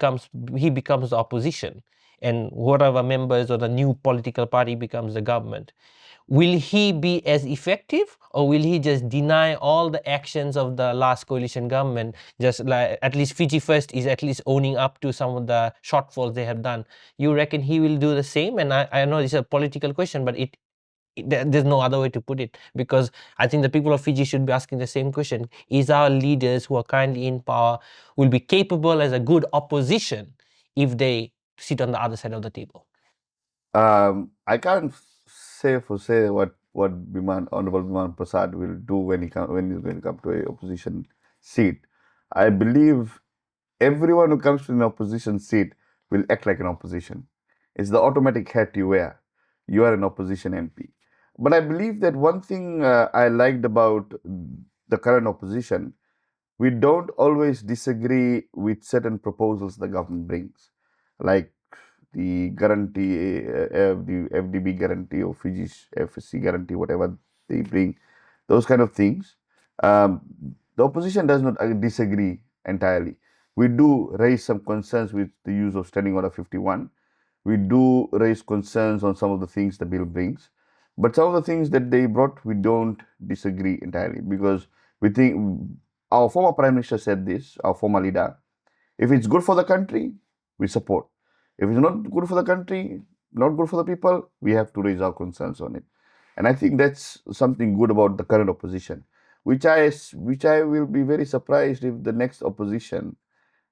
becomes the opposition, and whatever members of the new political party becomes the government. Will he be as effective, or will he just deny all the actions of the last coalition government? Just like, at least Fiji First is at least owning up to some of the shortfalls they have done. You reckon he will do the same? And I know it's a political question, but there's no other way to put it, because I think the people of Fiji should be asking the same question. Is our leaders who are currently in power will be capable as a good opposition if they sit on the other side of the table? I can't say what Honorable Biman Prasad will do when he's going to come to a opposition seat. I believe everyone who comes to an opposition seat will act like an opposition. It's the automatic hat you wear. You are an opposition MP. But I believe that one thing I liked about the current opposition, we don't always disagree with certain proposals the government brings, like the guarantee, the FDB guarantee or Fiji's FSC guarantee, whatever they bring, those kind of things. The opposition does not disagree entirely. We do raise some concerns with the use of Standing Order 51. We do raise concerns on some of the things the bill brings. But some of the things that they brought, we don't disagree entirely, because we think our former Prime Minister said this, our former leader, if it's good for the country, we support. If it's not good for the country, not good for the people, we have to raise our concerns on it. And I think that's something good about the current opposition, which I will be very surprised if the next opposition,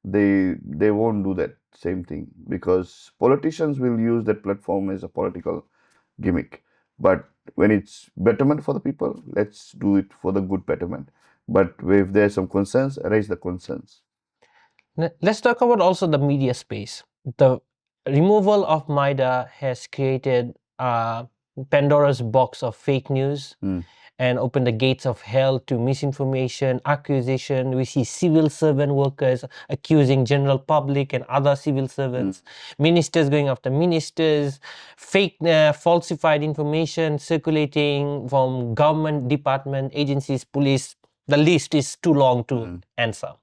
they won't do that same thing, because politicians will use that platform as a political gimmick. But when it's betterment for the people, let's do it for the good betterment. But if there's some concerns, raise the concerns. Let's talk about also the media space. The removal of MIDA has created Pandora's box of fake news and opened the gates of hell to misinformation, accusation. We see civil servant workers accusing general public and other civil servants, ministers going after ministers, fake, falsified information circulating from government department, agencies, police. The list is too long to answer.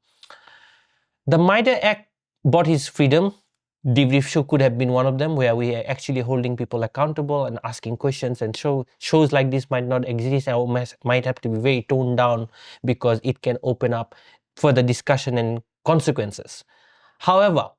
The MIDA Act bought his freedom. Debrief show could have been one of them, where we are actually holding people accountable and asking questions, and shows like this might not exist or might have to be very toned down, because it can open up further discussion and consequences. However,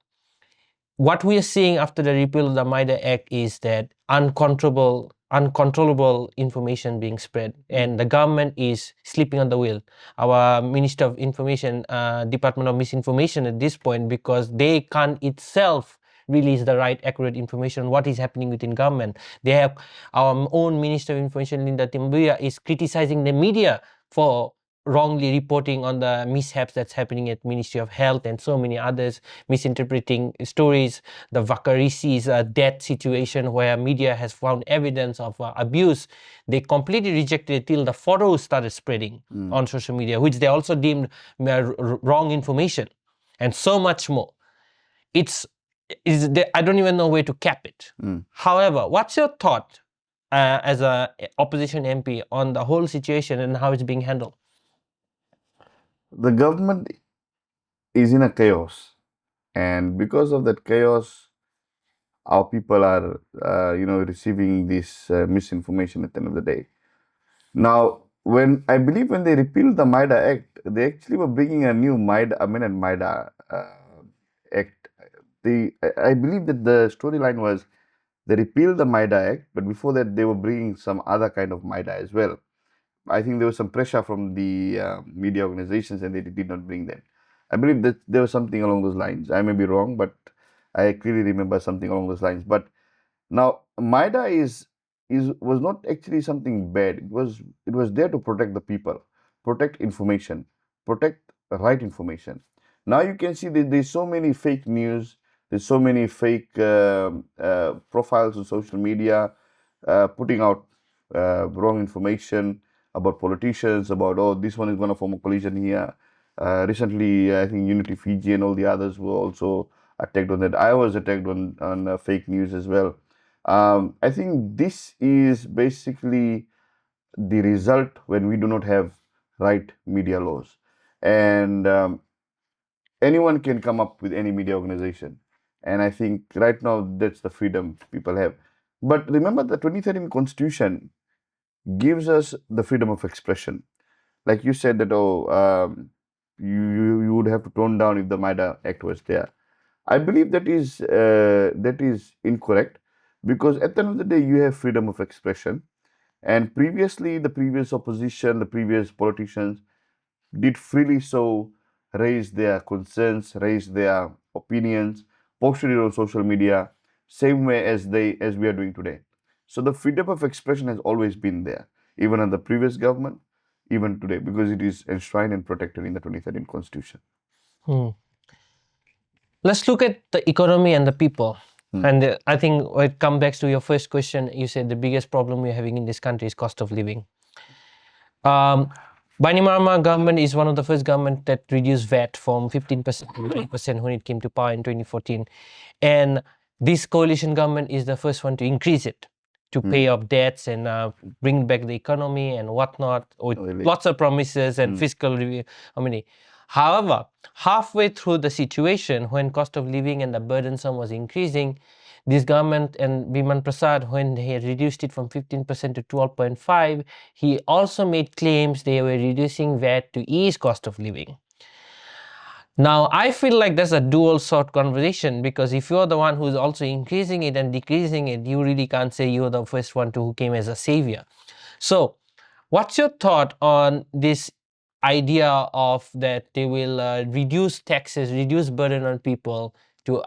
what we are seeing after the repeal of the MIDA Act is that uncontrollable uncontrollable information being spread, and the government is sleeping on the wheel. Our Minister of Information, Department of Misinformation at this point, because they can't itself release the right accurate information on what is happening within government. They have our own Minister of Information, Linda Timbuya, is criticizing the media for wrongly reporting on the mishaps that's happening at Ministry of Health and so many others, misinterpreting stories. The Vakarisi's death situation where media has found evidence of abuse, they completely rejected it till the photos started spreading on social media, which they also deemed wrong information, and so much more. I don't even know where to cap it. However, what's your thought as a opposition MP on the whole situation and how it's being handled? The government is in a chaos, and because of that chaos, our people are, receiving this misinformation at the end of the day. Now, when I believe when they repealed the MIDA Act, they actually were bringing a new amended MIDA Act. I believe that the storyline was they repealed the MIDA Act, but before that they were bringing some other kind of MIDA as well. I think there was some pressure from the media organizations, and they did not bring that. I believe that there was something along those lines. I may be wrong, but I clearly remember something along those lines. But now MIDA was not actually something bad. It was there to protect the people, protect information, protect right information. Now you can see that there's so many fake news. There's so many fake profiles on social media putting out wrong information about politicians, about, oh, this one is going to form a coalition here. Recently, I think Unity Fiji and all the others were also attacked on that. I was attacked on fake news as well. I think this is basically the result when we do not have right media laws. And anyone can come up with any media organization. And I think right now that's the freedom people have. But remember, the 2013 Constitution gives us the freedom of expression. Like you said that, you would have to tone down if the MIDA Act was there. I believe that is incorrect, because at the end of the day you have freedom of expression, and previously the previous opposition, the previous politicians did freely so raise their concerns, raise their opinions, posted it on social media, same way as we are doing today. So the freedom of expression has always been there, even under the previous government, even today, because it is enshrined and protected in the 2013 Constitution. Let's look at the economy and the people. And I think when it comes back to your first question, you said the biggest problem we're having in this country is cost of living. Bainimarama government is one of the first government that reduced VAT from 15% to 9% when it came to power in 2014. And this coalition government is the first one to increase it, to pay off debts and bring back the economy and whatnot, with lots of promises and fiscal review. However, halfway through the situation, when cost of living and the burdensome was increasing, this government and Biman Prasad, when he reduced it from 15% to 12.5%, he also made claims they were reducing VAT to ease cost of living. Now, I feel like that's a dual sort conversation, because if you're the one who's also increasing it and decreasing it, you really can't say you're the first one who came as a savior. So, what's your thought on this idea of that they will reduce taxes, reduce burden on people to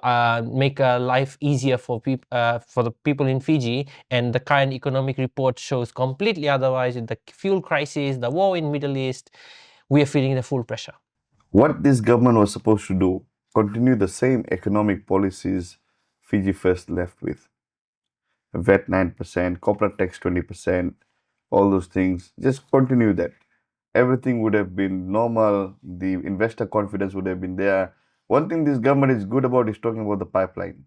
make life easier for the people in Fiji, and the current economic report shows completely otherwise? With the fuel crisis, the war in Middle East, we are feeling the full pressure. What this government was supposed to do, continue the same economic policies Fiji First left with. VAT 9%, corporate tax 20%, all those things. Just continue that. Everything would have been normal. The investor confidence would have been there. One thing this government is good about is talking about the pipeline.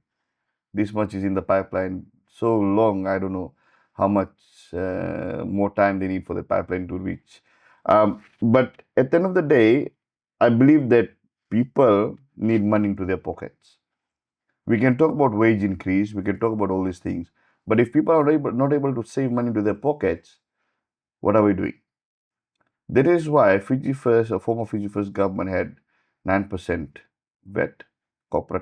This much is in the pipeline. So long, I don't know how much more time they need for the pipeline to reach. But at the end of the day, I believe that people need money into their pockets. We can talk about wage increase, we can talk about all these things, but if people are not able to save money into their pockets, what are we doing? That is why Fiji First, a former Fiji First government, had 9% VAT,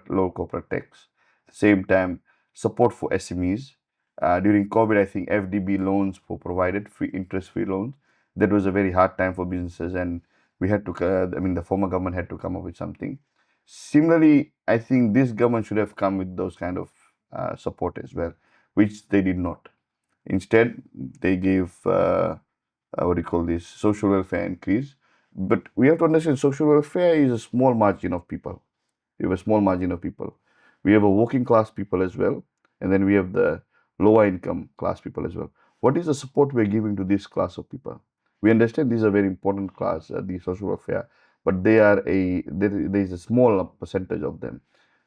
low corporate tax. At the same time, support for SMEs, During COVID, I think FDB loans were provided, free interest-free loans. That was a very hard time for businesses, and we had to, the former government had to come up with something. Similarly, I think this government should have come with those kind of support as well, which they did not. Instead, they gave what do you call this, social welfare increase. But we have to understand social welfare is a small margin of people. We have a small margin of people. We have a working class people as well, and then we have the lower income class people as well. What is the support we're giving to this class of people? We understand these are very important class, the social welfare, but there is a small percentage of them.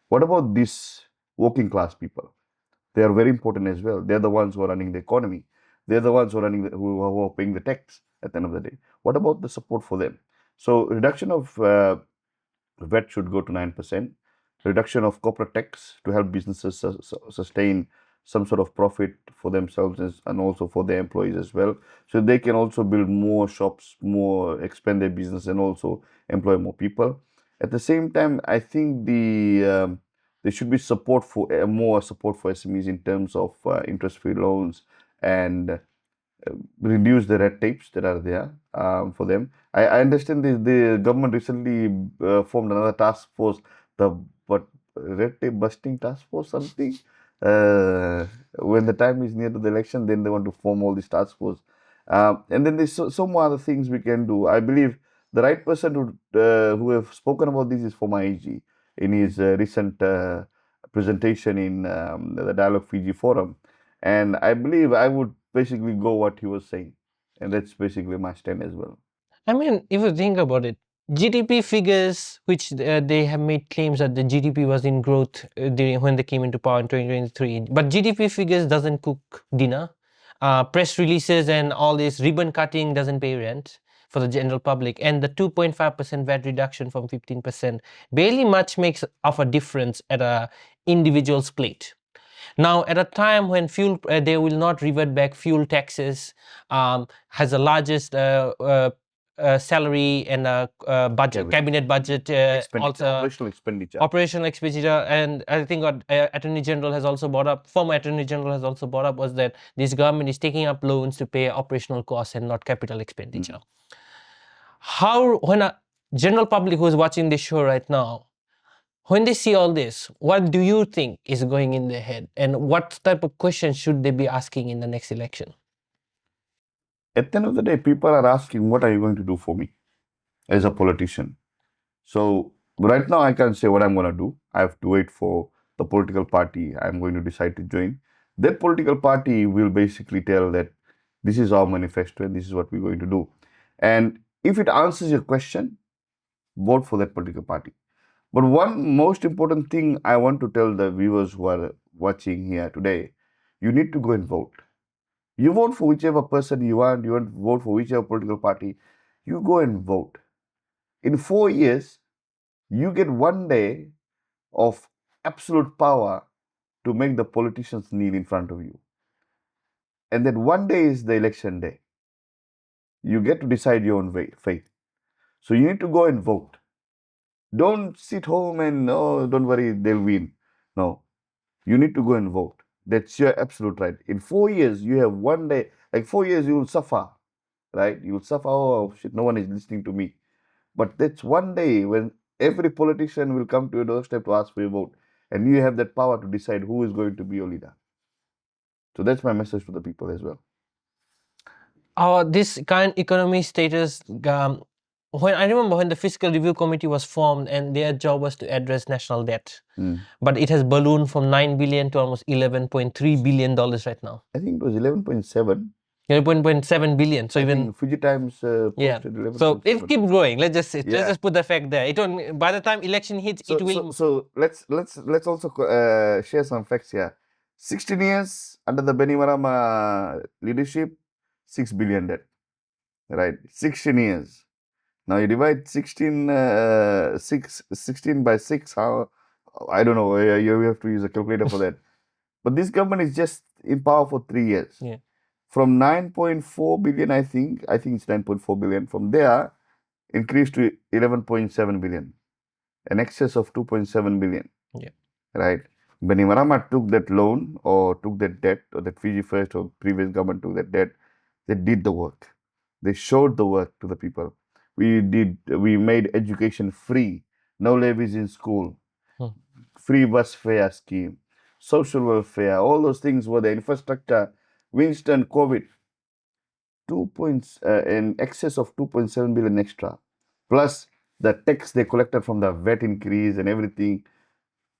What about these working class people? They are very important as well. They're the ones who are running the economy. They're the ones who are who are paying the tax at the end of the day. What about the support for them? So reduction of VAT should go to 9%. Reduction of corporate tax to help businesses sustain some sort of profit for themselves and also for their employees as well. So they can also build more shops, more expand their business, and also employ more people. At the same time, I think there should be support for more support for SMEs in terms of interest-free loans and reduce the red tapes that are there for them. I understand the government recently formed another task force, the but red tape busting task force something. When the time is near to the election, then they want to form all these task force. And then there's so more other things we can do. I believe the right person who have spoken about this is former AG in his recent presentation in the Dialogue Fiji Forum. And I believe I would basically go what he was saying. And that's basically my stand as well. I mean, if you think about it, GDP figures, which they have made claims that the GDP was in growth during when they came into power in 2023. But GDP figures doesn't cook dinner. Press releases and all this ribbon cutting doesn't pay rent for the general public. And the 2.5% VAT reduction from 15% barely much makes of a difference at a individual's plate. Now, at a time when fuel, they will not revert back fuel taxes, has the largest salary and budget, cabinet budget, also operational expenditure, and I think what Attorney General has also brought up, former Attorney General has also brought up, was that this government is taking up loans to pay operational costs and not capital expenditure. How, when a general public who is watching this show right now, when they see all this, what do you think is going in their head, and what type of questions should they be asking in the next election? At the end of the day, people are asking, what are you going to do for me as a politician? So right now, I can't say what I'm going to do. I have to wait for the political party I'm going to decide to join. That political party will basically tell that this is our manifesto and this is what we're going to do. And if it answers your question, vote for that political party. But one most important thing I want to tell the viewers who are watching here today, you need to go and vote. You vote for whichever person you want to vote for whichever political party, you go and vote. In 4 years, you get 1 day of absolute power to make the politicians kneel in front of you. And then 1 day is the election day. You get to decide your own fate. So you need to go and vote. Don't sit home and, oh, don't worry, they'll win. No, you need to go and vote. That's your absolute right. In 4 years, you have 1 day, like 4 years, you will suffer, right? You will suffer, oh shit, no one is listening to me. But that's 1 day when every politician will come to your doorstep to ask for your vote. And you have that power to decide who is going to be your leader. So that's my message to the people as well. This current economy status, when I remember when the Fiscal Review Committee was formed and their job was to address national debt, but it has ballooned from 9 billion to almost $11.3 billion right now. I think it was 11.7. 11.7 billion. So I even think Fiji Times posted 11.7. So it keeps growing. Let's just put the fact there. It won't, by the time election hits, it will. So let's also share some facts here. 16 years under the Benimarama leadership, 6 billion debt. Right, 16 years. Now you divide 16 by 6. How? I don't know. You have to use a calculator for that. But this government is just in power for 3 years. Yeah. From 9.4 billion, I think it's 9.4 billion. From there, increased to 11.7 billion, an excess of 2.7 billion. Yeah. Right. Bainimarama took that loan or took that debt, or that Fiji First or previous government took that debt. They did the work. They showed the work to the people. We made education free, no levies in school, Hmm. free bus fare scheme, social welfare, all those things were the infrastructure. Winston COVID, in excess of 2.7 billion extra, plus the tax they collected from the VAT increase and everything.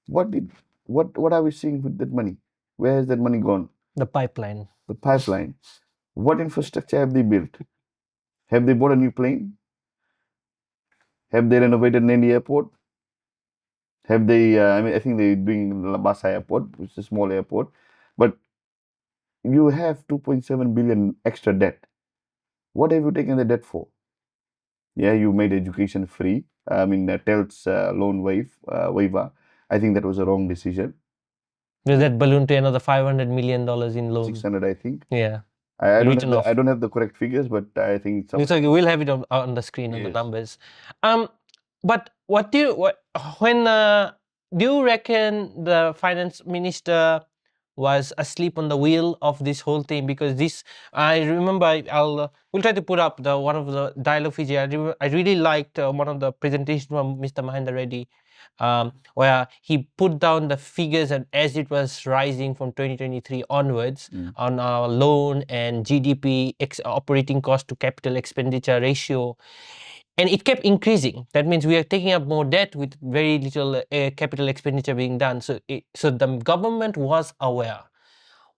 What did what are we seeing with that money? Where has that money gone? The pipeline. The pipeline. What infrastructure have they built? Have they bought a new plane? Have they renovated any airport? Have they? I mean, I think they're doing Labasa Airport, which is a small airport, but you have 2.7 billion extra debt. What have you taken the debt for? Yeah, you made education free. I mean, TEL's loan waiver. I think that was a wrong decision. With that balloon to another $500 million in loan. 600, I think. Yeah. I don't have Written the off. I don't have the correct figures, but I think it's It's okay. We'll have it on the screen on the Yes. numbers. But what do you when do you reckon the finance minister was asleep on the wheel of this whole thing? Because this, I remember, we'll try to put up the one of the Dialogue Fiji. I really liked one of the presentations from Mr. Mahinda Reddy, where he put down the figures and as it was rising from 2023 onwards on our loan and GDP operating cost to capital expenditure ratio, and it kept increasing. That means we are taking up more debt with very little capital expenditure being done. So the government was aware.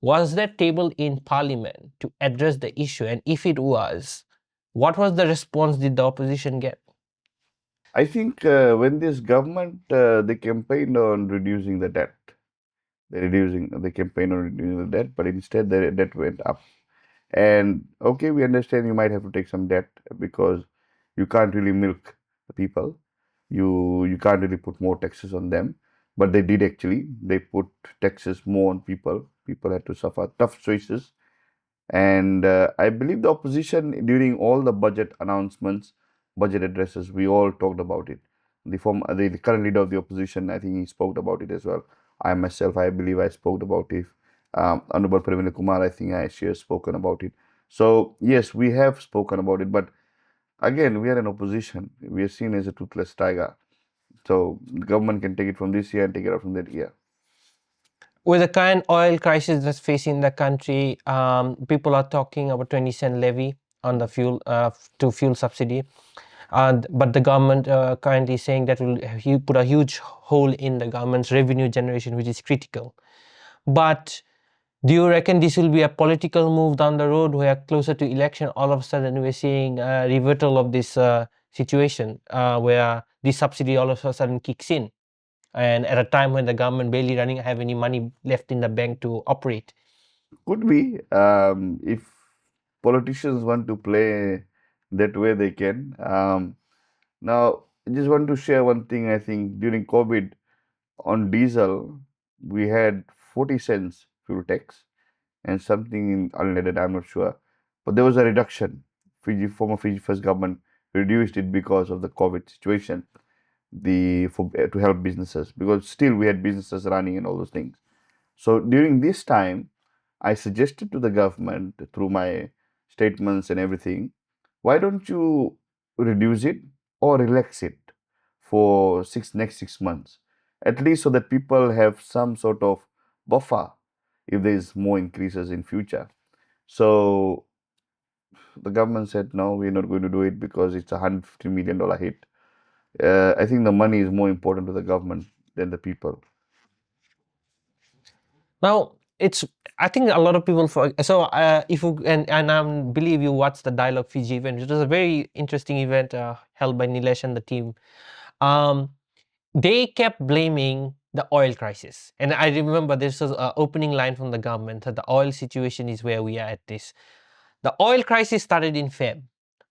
Was that table in parliament to address the issue? And if it was, what was the response did the opposition get? I think when this government they campaigned on reducing the debt. They campaigned on reducing the debt, but instead the debt went up. And okay, we understand you might have to take some debt because you can't really milk the people. You can't really put more taxes on them. But they did actually. They put taxes more on people. People had to suffer tough choices. And I believe the opposition, during all the budget announcements, budget addresses, we all talked about it. The current leader of the opposition, I think he spoke about it as well. I myself, I believe I spoke about it. Honorable Praveen Kumar, I think she has spoken about it. So yes, we have spoken about it, but again, we are in opposition. We are seen as a toothless tiger. So the government can take it from this year and take it out from that year. With the current oil crisis that's facing the country, people are talking about 20-cent levy on the fuel to fuel subsidy. But the government currently saying that will put a huge hole in the government's revenue generation, which is critical. But do you reckon this will be a political move down the road where closer to election, all of a sudden we're seeing a reversal of this situation where this subsidy all of a sudden kicks in? And at a time when the government barely have any money left in the bank to operate. Could be. If politicians want to play that way, they can. Now, I just want to share one thing. I think during COVID on diesel, we had 40 cents fuel tax and something in unleaded, I'm not sure. But there was a reduction. Former Fiji First government reduced it because of the COVID situation, to help businesses, because still we had businesses running and all those things. So during this time, I suggested to the government through my statements and everything, why don't you reduce it or relax it for next 6 months, at least so that people have some sort of buffer if there is more increases in future. So the government said no, we're not going to do it because it's $150 million hit. I think the money is more important to the government than the people. Now, I think a lot of people so if you and I believe you watched the Dialogue Fiji event. It was a very interesting event held by Nilesh and the team. Um, they kept blaming the oil crisis, and I remember this was an opening line from the government that the oil situation is where we are at this. The oil crisis started in Feb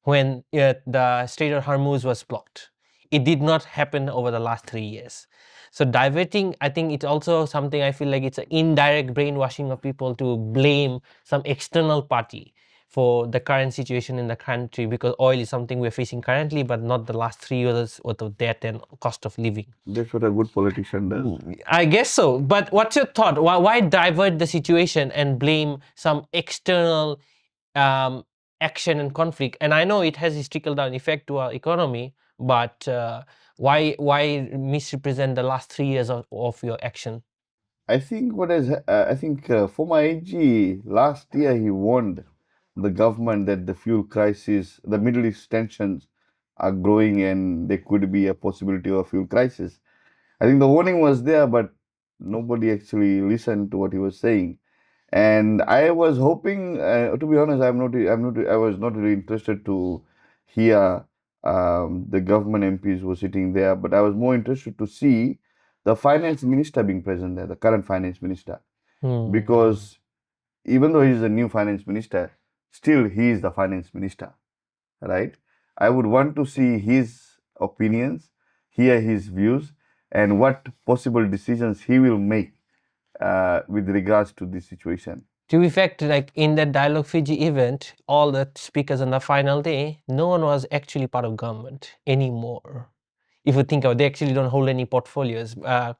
when the Strait of Hormuz was blocked. It did not happen over the last 3 years. So diverting, I think it's also something I feel like it's an indirect brainwashing of people to blame some external party for the current situation in the country, because oil is something we're facing currently, but not the last 3 years worth of debt and cost of living. That's what a good politician does. I guess so. But what's your thought? Why divert the situation and blame some external action and conflict? And I know it has this trickle down effect to our economy, but why misrepresent the last 3 years of your action? I think former AG last year he warned the government that the fuel crisis, the Middle East tensions are growing and there could be a possibility of a fuel crisis. I think the warning was there, but nobody actually listened to what he was saying. And I was hoping, to be honest, I was not really interested to hear the government MPs were sitting there, but I was more interested to see the finance minister being present there, the current finance minister, because even though he's a new finance minister, still he is the finance minister, right? I would want to see his opinions, hear his views, and what possible decisions he will make with regards to this situation. To be fact, like in that Dialogue Fiji event, all the speakers on the final day, no one was actually part of government anymore. If you think about it, they actually don't hold any portfolios. Mano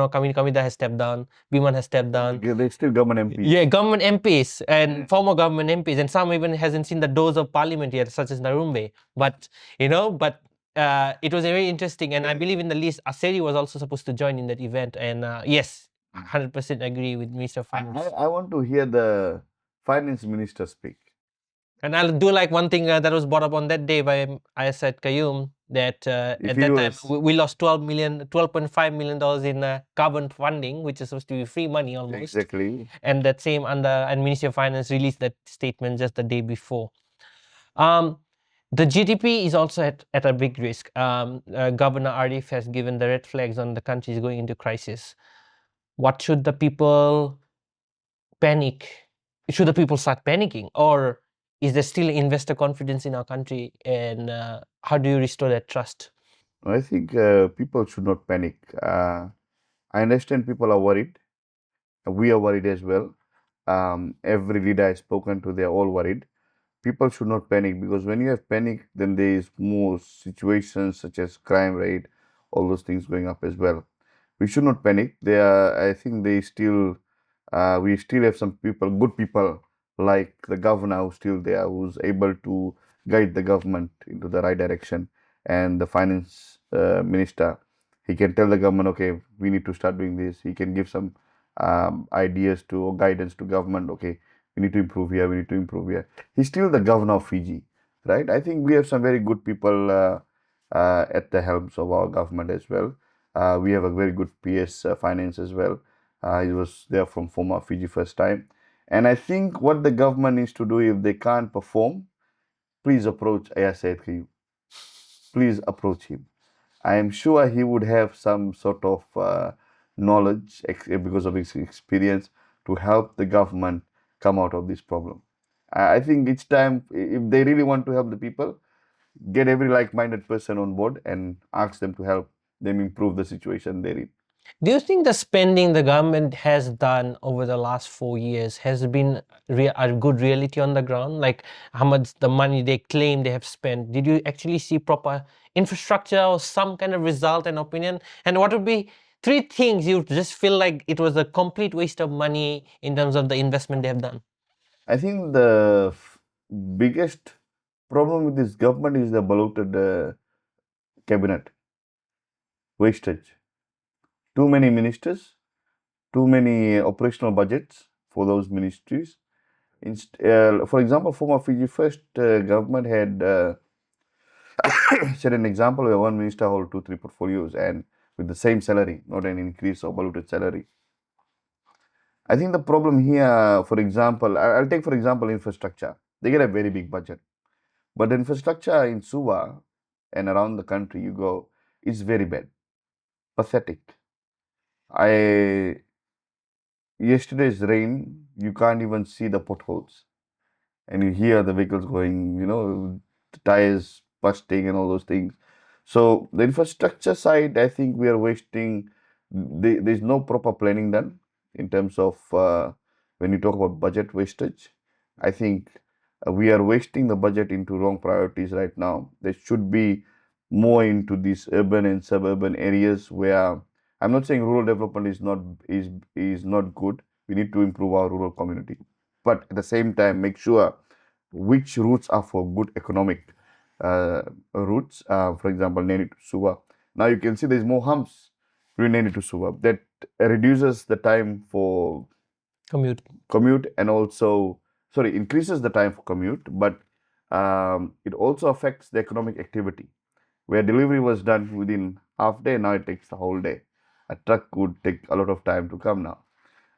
Kamida has stepped down, Biman has stepped down. They're still government MPs. Yeah, government MPs and former government MPs, and some even hasn't seen the doors of parliament yet, such as Narumbe. But it was very interesting, and I believe in the list, Aseri was also supposed to join in that event. And yes, 100% agree with Mr. Finance. I want to hear the finance minister speak. And I'll do like one thing that was brought up on that day by Ayasat Qayyum, that at that time we lost $12.5 million in carbon funding, which is supposed to be free money almost. Exactly. And that same and Ministry of Finance released that statement just the day before. The GDP is also at a big risk. Governor Arif has given the red flags on the country is going into crisis. What should the people panic? Should the people start panicking, or is there still investor confidence in our country? And how do you restore that trust? I think people should not panic. I understand people are worried. We are worried as well. Every leader I've spoken to, they're all worried. People should not panic, because when you have panic, then there is more situations such as crime rate, all those things going up as well. We should not panic. I think we still have some people, good people like the governor who's still there, who's able to guide the government into the right direction, and the finance minister. He can tell the government, okay, we need to start doing this. He can give some ideas to or guidance to government. Okay, we need to improve here. We need to improve here. He's still the governor of Fiji, right? I think we have some very good people at the helms of our government as well. We have a very good PS finance as well. He was there from former FijiFirst's time. And I think what the government needs to do, if they can't perform, please approach Ayasayed. Please approach him. I am sure he would have some sort of knowledge because of his experience to help the government come out of this problem. I think it's time, if they really want to help the people, get every like-minded person on board and ask them to help them improve the situation they're in. Do you think the spending the government has done over the last 4 years has been a good reality on the ground? Like how much the money they claim they have spent? Did you actually see proper infrastructure or some kind of result and opinion? And what would be 3 things you just feel like it was a complete waste of money in terms of the investment they have done? I think the biggest problem with this government is the bloated cabinet wastage. Too many ministers, too many operational budgets for those ministries. For example, former Fiji First government had set an example where one minister hold 2-3 portfolios and with the same salary, not an increase or bloated salary. I think the problem here, for example, I'll take for example infrastructure. They get a very big budget, but infrastructure in Suva and around the country you go is very bad, pathetic. Yesterday's rain, you can't even see the potholes, and you hear the vehicles going, the tires busting and all those things. So the infrastructure side, I think we are wasting. There's no proper planning done in terms of when you talk about budget wastage. I think We are wasting the budget into wrong priorities right now. There should be more into these urban and suburban areas where I'm not saying rural development is not good. We need to improve our rural community, but at the same time, make sure which routes are for good economic routes. For example, Neni to Suva. Now you can see there's more humps between Neni to Suva. That reduces the time for Commute. and also, sorry, increases the time for commute, but it also affects the economic activity. Where delivery was done within half day, now it takes the whole day. A truck would take a lot of time to come now.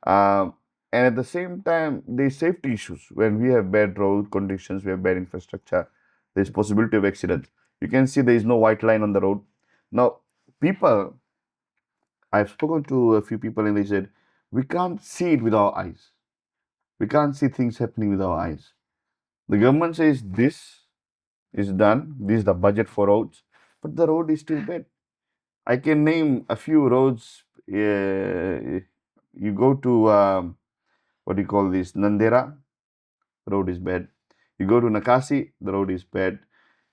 Um, and at the same time, there's safety issues. When we have bad road conditions, we have bad infrastructure, there's possibility of accidents. You can see there is no white line on the road. Now, people, I've spoken to a few people and they said, we can't see it with our eyes. We can't see things happening with our eyes. The government says this is done, this is the budget for roads, but the road is still bad. I can name a few roads. You go to what do you call this? Nandera, road is bad. You go to Nakasi, the road is bad.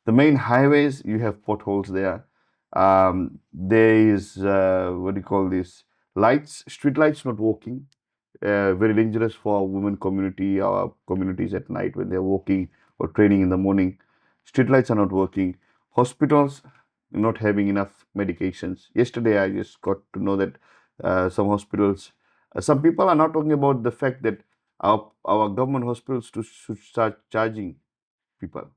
The main highways, you have potholes there. There is what do you call this? Lights, street lights not working. Very dangerous for our women community, our communities at night when they're walking or training in the morning. Street lights are not working. Hospitals not having enough medications. Yesterday, I just got to know that some hospitals, some people are not talking about the fact that our government hospitals should start charging people.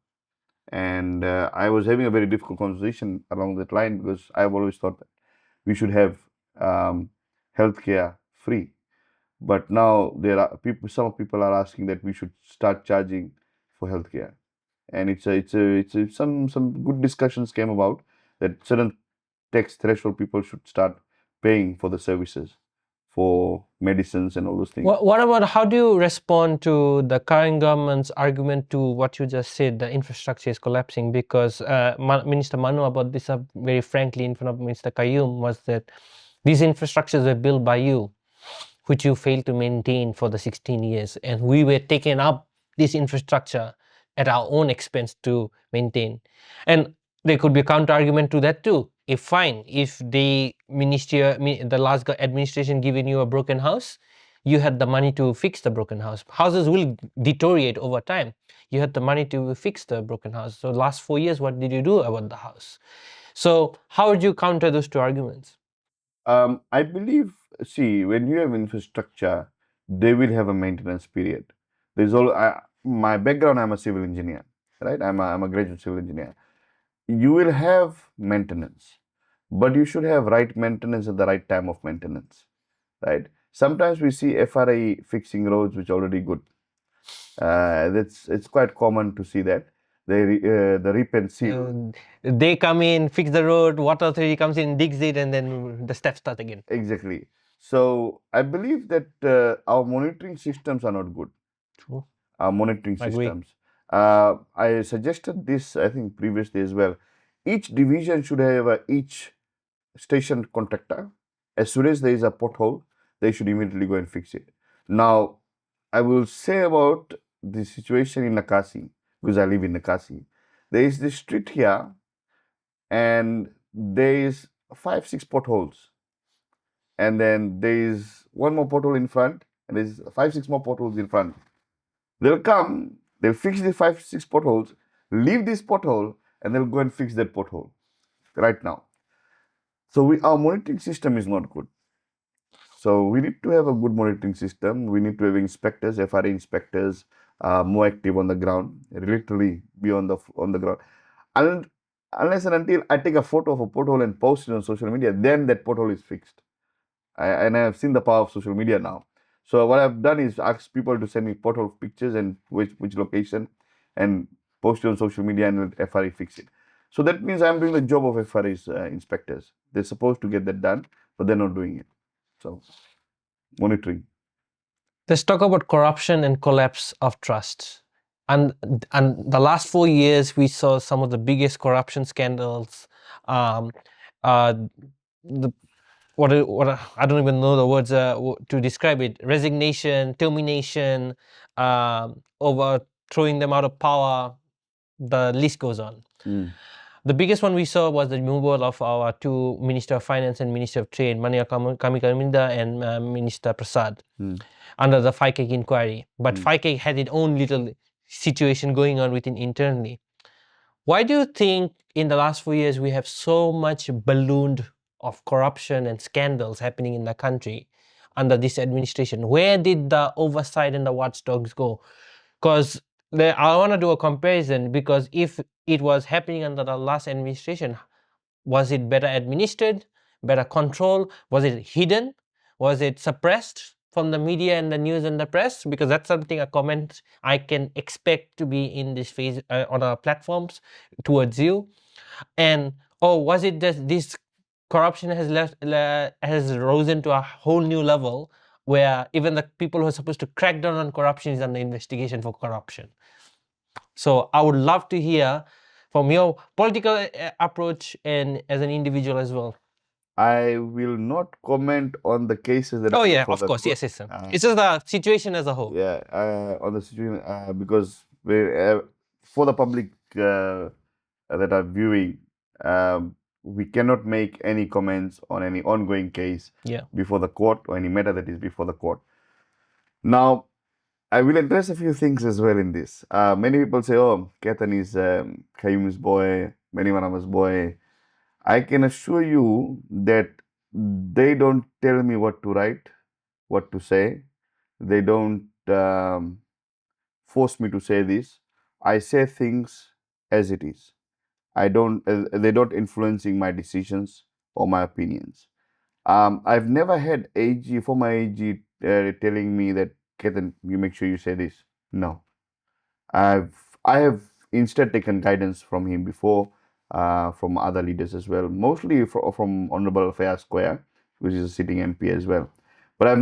And I was having a very difficult conversation along that line because I've always thought that we should have healthcare free, but now there are people, some people are asking that we should start charging for healthcare. And some good discussions came about that certain tax threshold people should start paying for the services, for medicines and all those things. What about, how do you respond to the current government's argument to what you just said, the infrastructure is collapsing? Because Minister Manu about this very frankly in front of Minister Qayyum was that these infrastructures were built by you, which you failed to maintain for the 16 years, and we were taking up this infrastructure at our own expense to maintain. And there could be a counter argument to that too. If fine, if the the last administration given you a broken house, you had the money to fix the broken house. Houses will deteriorate over time. You had the money to fix the broken house. So last 4 years, what did you do about the house? So how would you counter those two arguments? I believe, see, when you have infrastructure, they will have a maintenance period. There's all my background. I'm a civil engineer, right? I'm a graduate civil engineer. You will have maintenance, but you should have right maintenance at the right time of maintenance, right? Sometimes we see FRA fixing roads which are already good. It's quite common to see that the rip and seal. They come in, fix the road, water authority comes in, digs it, and then the steps start again. Exactly. So I believe that our monitoring systems are not good. True. Our monitoring Agree. systems. I suggested this, I think, previously as well. Each division should have each station contractor. As soon as there is a pothole, they should immediately go and fix it. Now, I will say about the situation in Nakasi, because I live in Nakasi. There is this street here, and there is 5, 6 potholes. And then there is one more pothole in front, and there's 5, 6 more potholes in front. They'll come, they'll fix the 5, 6 potholes, leave this pothole, and they'll go and fix that pothole right now. So our monitoring system is not good. So we need to have a good monitoring system. We need to have inspectors, FRA inspectors, more active on the ground, literally be on the ground. And unless and until I take a photo of a pothole and post it on social media, then that pothole is fixed. And I have seen the power of social media now. So what I've done is ask people to send me pothole pictures and which location, and post it on social media, and let FRA fix it. So that means I'm doing the job of FRA's inspectors. They're supposed to get that done, but they're not doing it. So monitoring. Let's talk about corruption and collapse of trust. And the last 4 years, we saw some of the biggest corruption scandals. Um, uh, the what I don't even know the words to describe it. Resignation, termination, over throwing them out of power. The list goes on. Mm. The biggest one we saw was the removal of our two Minister of Finance and Minister of Trade, Mania Kamikaminda and Minister Prasad, under the FICAC inquiry. But FICAC had its own little situation going on within internally. Why do you think in the last 4 years we have so much ballooned of corruption and scandals happening in the country under this administration? Where did the oversight and the watchdogs go? Because I want to do a comparison, because if it was happening under the last administration, was it better administered, better controlled? Was it hidden? Was it suppressed from the media and the news and the press? Because that's something, a comment I can expect to be in this phase on our platforms towards you. And was it that this corruption has risen to a whole new level, where even the people who are supposed to crack down on corruption is under investigation for corruption? So I would love to hear from your political approach and as an individual as well. I will not comment on the cases that. Oh are yeah, before of the course, court. yes, yes, sir. It's just the situation as a whole. Yeah, on the situation, because for the public that are viewing, we cannot make any comments on any ongoing case Yeah. before the court or any matter that is before the court. Now, I will address a few things as well in this. Many people say, "Oh, Ketan is Kayum's boy, Manimarama's boy." I can assure you that they don't tell me what to write, what to say. They don't force me to say this. I say things as it is. I don't. They don't influencing my decisions or my opinions. I've never had former AG, telling me that, Ketan, you make sure you say this. No, I have instead taken guidance from him before, from other leaders as well, mostly from Honorable Fayaz Square, which is a sitting MP as well. But I've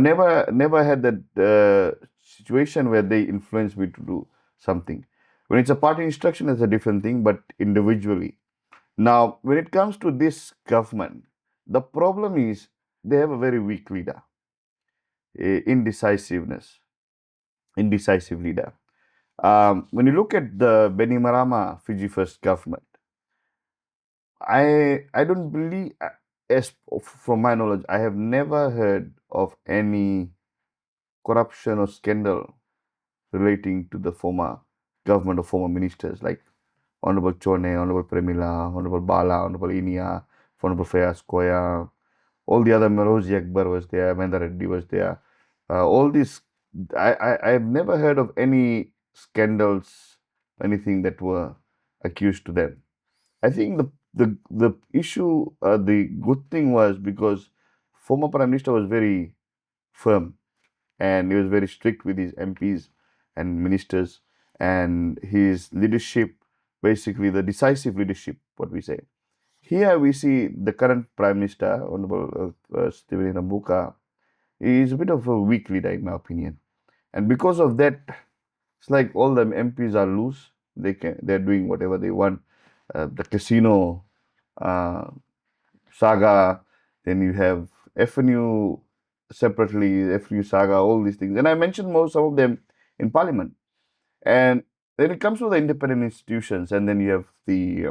never had that situation where they influence me to do something. When it's a party instruction, it's a different thing, but individually. Now, when it comes to this government, the problem is they have a very weak leader, indecisive leader. When you look at the Benimarama FijiFirst's government, I don't believe, as from my knowledge, I have never heard of any corruption or scandal relating to the former government or former ministers like Honorable Chone, Honorable Premila, Honorable Bala, Honorable Inia, Honorable Fayaz Koya, all the other, Merozi Akbar was there, Menda Reddy was there. All these, I've never heard of any scandals, anything that were accused to them. I think the issue, the good thing was because former Prime Minister was very firm and he was very strict with his MPs and ministers, and his leadership, basically the decisive leadership, what we say. Here we see the current Prime Minister, Honorable Stephen Rambuka, is a bit of a weak leader in my opinion, and because of that, it's like all the MPs are loose. They're doing whatever they want. The casino saga, then you have FNU separately, FNU saga, all these things, and I mentioned some of them in Parliament. And then it comes to the independent institutions, and then you have the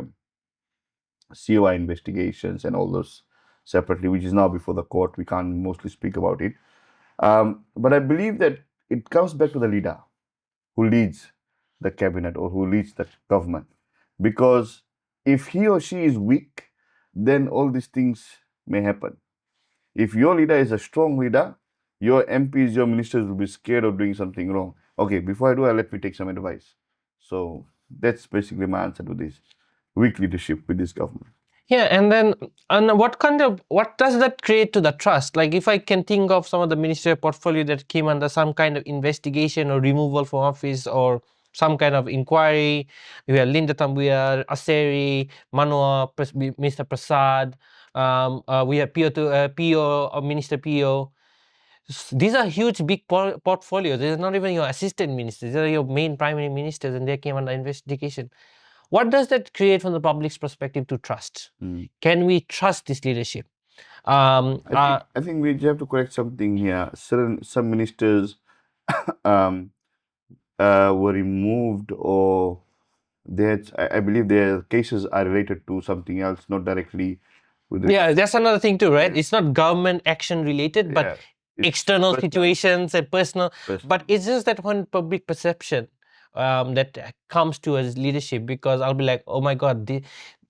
COI investigations and all those separately, which is now before the court. We can't mostly speak about it. But I believe that it comes back to the leader who leads the cabinet or who leads the government. Because if he or she is weak, then all these things may happen. If your leader is a strong leader, your MPs, your ministers will be scared of doing something wrong. Okay, before I do, let me take some advice. So that's basically my answer to this weak leadership with this government. Yeah, and what does that create to the trust? Like, if I can think of some of the ministerial portfolio that came under some kind of investigation or removal from office or some kind of inquiry, we have Linda Tambuya, Aseri, Manoa, Mr. Prasad, we have PO, Minister PO. These are huge, big portfolios. These are not even your assistant ministers. These are your main primary ministers, and they came under investigation. What does that create from the public's perspective to trust? Can we trust this leadership? I think we have to correct something here. Some ministers were removed, or I believe their cases are related to something else, not directly with Yeah, regard. that's another thing too, right? Yeah, It's not government action related, but yeah. It's external personal. situations and personal. But Personal. it's just that one public perception that comes to as leadership, because I'll be like, oh my God,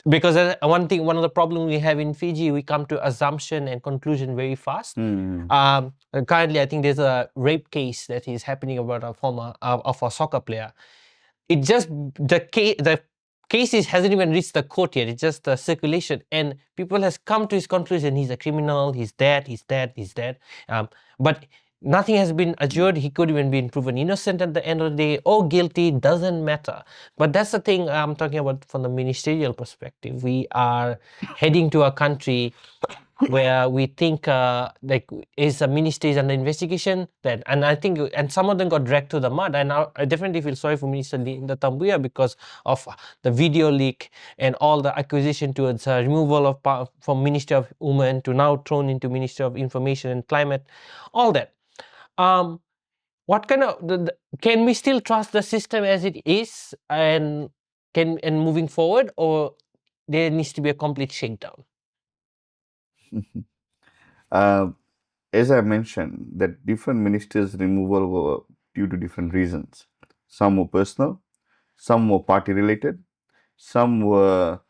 because one of the problem we have in Fiji, we come to assumption and conclusion very fast. Hmm. Currently, I think there's a rape case that is happening about a former of a soccer player. It just the cases hasn't even reached the court yet. It's just the circulation, and people has come to his conclusion. He's a criminal. He's dead. He's dead. He's dead. But nothing has been adjured. He could even been proven innocent at the end of the day, or guilty. Doesn't matter. But that's the thing I'm talking about from the ministerial perspective. We are heading to a country where we think like is a ministry is under investigation, that, and I think, and some of them got dragged to the mud, and I definitely feel sorry for Minister Linda Tambuya because of the video leak and all the accusation towards removal of from Ministry of Women to now thrown into Ministry of Information and Climate, all that. um what kind of can we still trust the system as it is, and moving forward, or there needs to be a complete shakedown? Uh, as I mentioned, that different ministers' removal were due to different reasons. Some were personal, some were party related, some were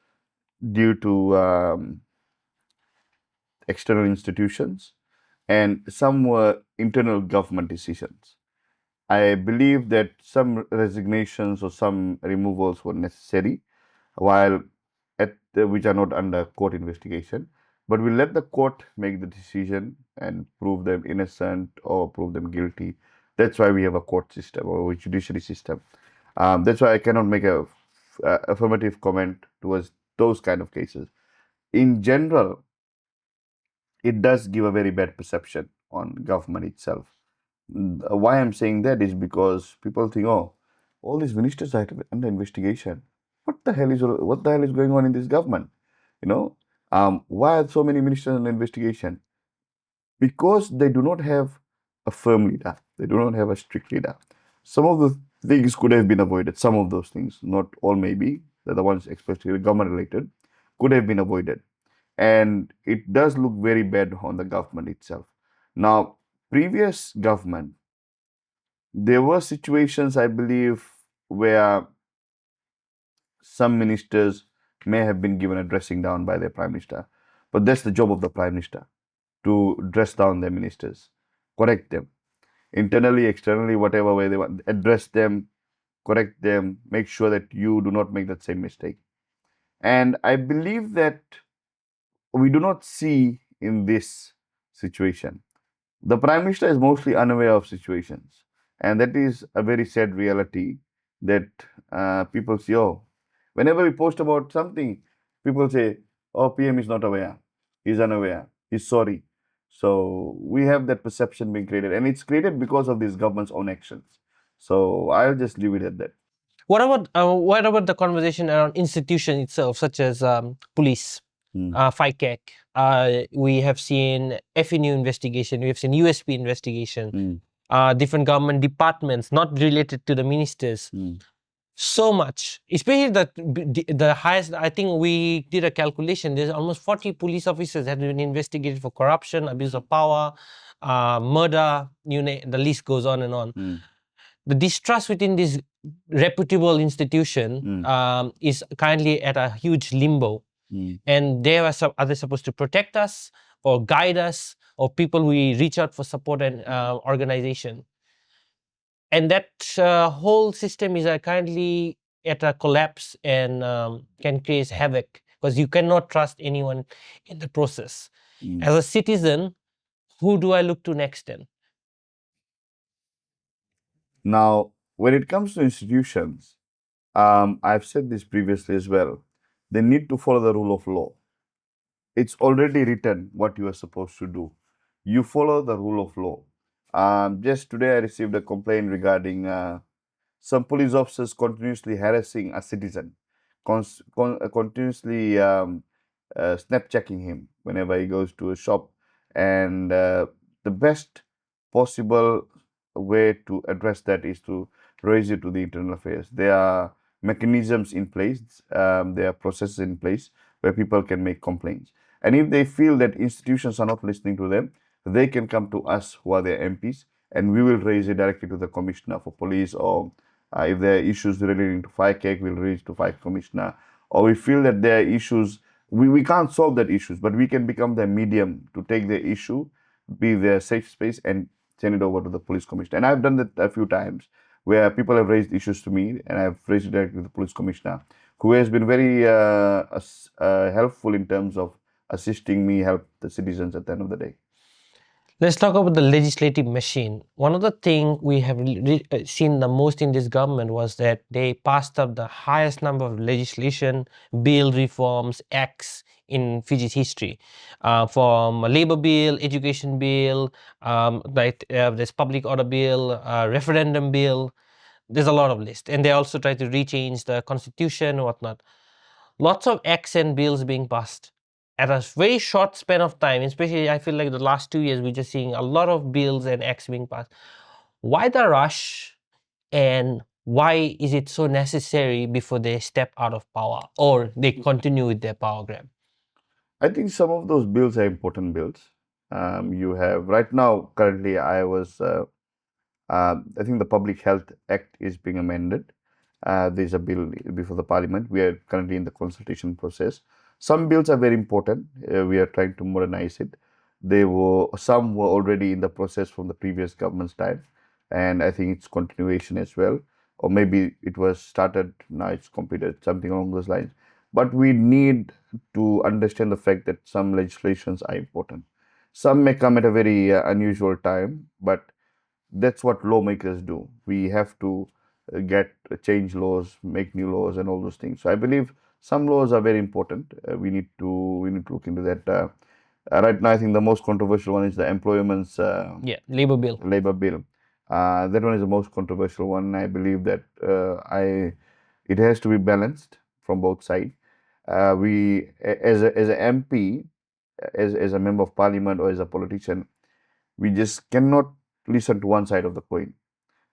due to external institutions, and some were internal government decisions. I believe that some resignations or some removals were necessary, while which are not under court investigation. But we let the court make the decision and prove them innocent or prove them guilty. That's why we have a court system or a judiciary system. That's why I cannot make a affirmative comment towards those kind of cases. In general, it does give a very bad perception on government itself. Why I'm saying that is because people think, oh, all these ministers are under investigation. What the hell is going on in this government? You know, why are so many ministers under investigation? Because they do not have a firm leader. They do not have a strict leader. Some of the things could have been avoided. Some of those things, not all, maybe. The ones especially government related, could have been avoided, and it does look very bad on the government itself. Now, previous government, there were situations, I believe, where some ministers may have been given a dressing down by their prime minister, but that's the job of the prime minister, to dress down their ministers, correct them internally, externally, whatever way they want, address them, correct them, make sure that you do not make that same mistake. And I believe that we do not see in this situation. The Prime Minister is mostly unaware of situations, and that is a very sad reality that people see. Oh, whenever we post about something, people say, "Oh, PM is not aware. He's unaware. He's sorry." So we have that perception being created, and it's created because of this government's own actions. So I'll just leave it at that. What about the conversation around institution itself, such as police, Mm, FICAC? We have seen FNU investigation. We have seen USP investigation. mm, Different government departments not related to the ministers. mm, So much, especially the highest. I think we did a calculation. There's almost 40 police officers that have been investigated for corruption, abuse of power, murder. The list goes on and on. mm, The distrust within this reputable institution mm, is currently at a huge limbo, mm. and are they supposed to protect us or guide us, or people we reach out for support and organization? And that whole system is currently at a collapse, and can create havoc because you cannot trust anyone in the process. Mm. As a citizen, who do I look to next then? Now, when it comes to institutions, I've said this previously as well. They need to follow the rule of law. It's already written what you are supposed to do. You follow the rule of law. Just today, I received a complaint regarding some police officers continuously harassing a citizen, continuously snap checking him whenever he goes to a shop. And the best possible way to address that is to raise it to the internal affairs. There are mechanisms in place, there are processes in place where people can make complaints. And if they feel that institutions are not listening to them, they can come to us who are their MPs, and we will raise it directly to the commissioner for police, or if there are issues relating to fire cake, we'll raise it to fire commissioner. Or we feel that there are issues, we can't solve that issues, but we can become the medium to take the issue, be their safe space, and send it over to the police commissioner. And I've done that a few times where people have raised issues to me, and I've raised it directly to the police commissioner, who has been very helpful in terms of assisting me help the citizens at the end of the day. Let's talk about the legislative machine. One of the things we have seen the most in this government was that they passed up the highest number of legislation, bill reforms, acts in Fiji's history. From a labor bill, education bill, there's public order bill, referendum bill. There's a lot of list. And they also try to rechange the constitution and whatnot. Lots of acts and bills being passed at a very short span of time. Especially, I feel like the last 2 years, we're just seeing a lot of bills and acts being passed. Why the rush, and why is it so necessary before they step out of power or they continue with their power grab? I think some of those bills are important bills. You have right now, currently, I think the Public Health Act is being amended. There's a bill before the Parliament. We are currently in the consultation process. Some bills are very important. We are trying to modernize it. Some were already in the process from the previous government's time, and I think it's continuation as well. Or maybe it was started, now it's completed, something along those lines. But we need to understand the fact that some legislations are important. Some may come at a very unusual time, but that's what lawmakers do. We have to get change laws, make new laws, and all those things. So I believe some laws are very important. We need to look into that. Right now, I think the most controversial one is the employment's Labor bill. labor bill. That one is the most controversial one. I believe that it has to be balanced from both sides. As a MP, as a member of parliament or as a politician, we just cannot listen to one side of the coin.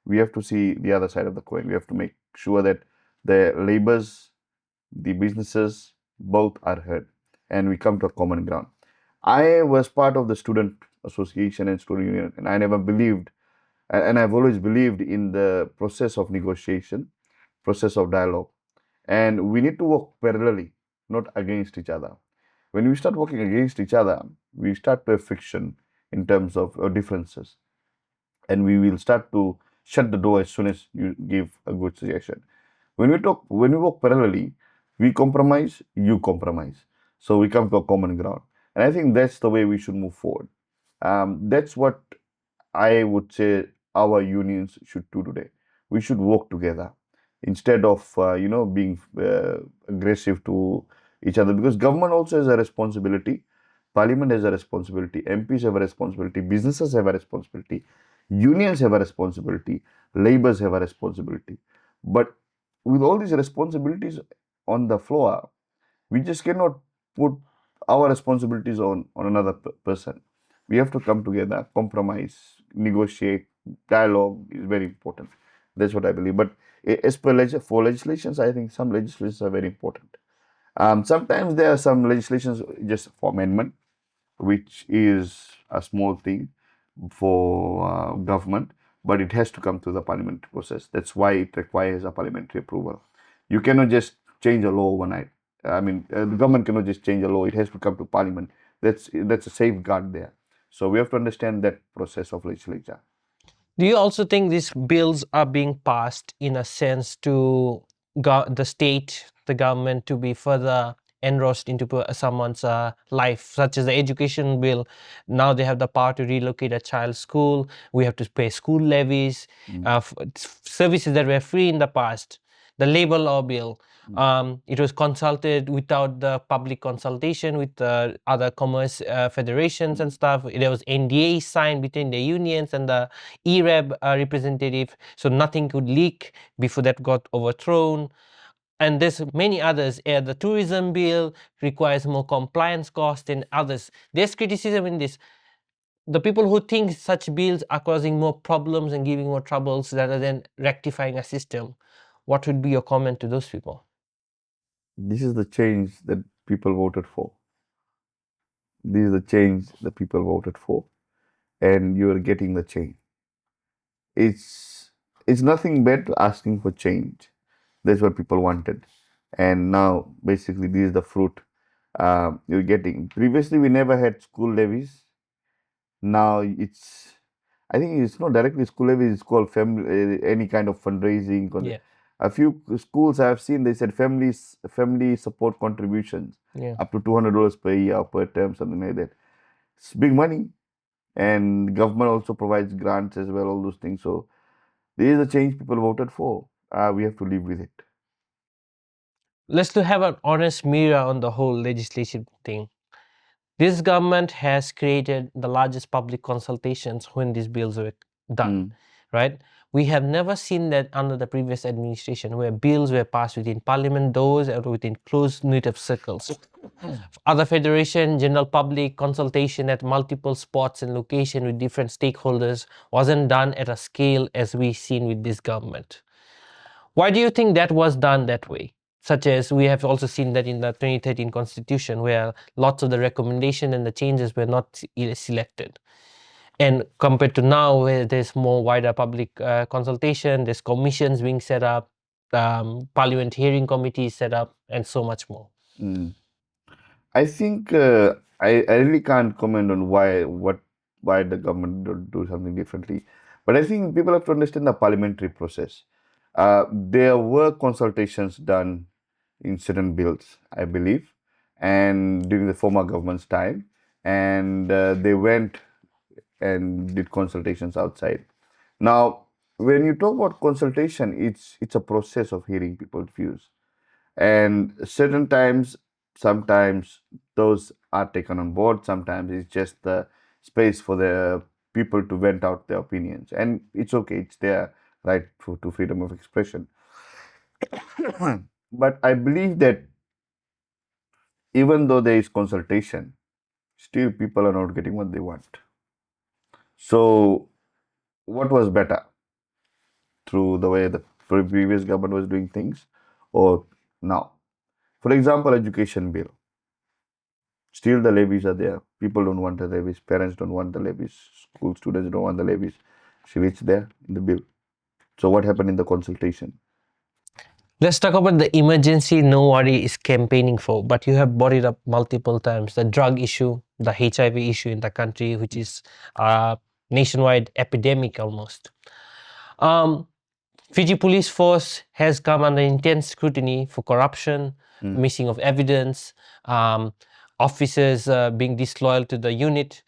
We have to see the other side of the coin. We have to make sure that the laborers, the businesses, both are heard, and we come to a common ground. I was part of the student association and student union, and I never believed, and I've always believed in the process of negotiation, process of dialogue, and we need to work parallelly, not against each other. When we start working against each other, we start to have friction in terms of differences, and we will start to shut the door as soon as you give a good suggestion. When we work parallelly, we compromise, you compromise. So we come to a common ground. And I think that's the way we should move forward. That's what I would say our unions should do today. We should work together instead of being aggressive to each other, because government also has a responsibility, parliament has a responsibility, MPs have a responsibility, businesses have a responsibility, unions have a responsibility, laborers have a responsibility. But with all these responsibilities on the floor, we just cannot put our responsibilities on another person. We have to come together, compromise, negotiate. Dialogue is very important. That's what I believe. But as per for legislations, I think some legislations are very important. Sometimes there are some legislations just for amendment, which is a small thing for government, but it has to come through the parliamentary process. That's why it requires a parliamentary approval. You cannot just change a law overnight. I mean, the government cannot just change a law. It has to come to parliament. That's a safeguard there. So we have to understand that process of legislature. Do you also think these bills are being passed in a sense to the state, the government, to be further engrossed into someone's life, such as the education bill? Now they have the power to relocate a child's school. We have to pay school levies, services that were free in the past. The labor law bill. It was consulted without the public consultation with other commerce federations and stuff. There was NDA signed between the unions and the ERAB representative, so nothing could leak before that got overthrown. And there's many others. The tourism bill requires more compliance cost and others. There's criticism in this. the people who think such bills are causing more problems and giving more troubles rather than rectifying a system, what would be your comment to those people? This is the change that people voted for. This is the change that people voted for, and you are getting the change. It's it's nothing but asking for change. That's what people wanted, and now basically this is the fruit you're getting. Previously, we never had school levies. Now I think it's not directly school levies. It's called family any kind of fundraising. Yeah, A few schools I have seen they said family support contributions yeah. up to $200 per year per term, something like that. It's big money, and government also provides grants as well. All those things. So there is a change people voted for. We have to live with it. Let's to have an honest mirror on the whole legislation thing. This government has created the largest public consultations when these bills were done, Mm, right? We have never seen that under the previous administration where bills were passed within parliament doors or within closed knit of circles. Other federation, general public consultation at multiple spots and location with different stakeholders wasn't done at a scale as we've seen with this government. Why do you think that was done that way? Such as we have also seen that in the 2013 constitution, where lots of the recommendation and the changes were not selected. And compared to now, where there's more wider public consultation, there's commissions being set up, parliament hearing committees set up, and so much more. mm. I think I really can't comment on why the government don't do something differently. But I think people have to understand the parliamentary process. There were consultations done in certain bills, I believe, and during the former government's time, and they went and did consultations outside. Now, when you talk about consultation, it's a process of hearing people's views, and certain times, sometimes those are taken on board. Sometimes it's just the space for the people to vent out their opinions, and it's okay. It's their right to freedom of expression. But I believe that even though there is consultation, still people are not getting what they want. So, what was better through the way the previous government was doing things, or now? For example, education bill. Still, the levies are there. People don't want the levies. Parents don't want the levies. School students don't want the levies. Still, it's there in the bill. So, what happened in the consultation? Let's talk about the emergency nobody is campaigning for, but you have brought it up multiple times. The drug issue, the HIV issue in the country, which is a nationwide epidemic almost. Um, Fiji police force has come under intense scrutiny for corruption, Mm, missing of evidence, um, officers being disloyal to the unit,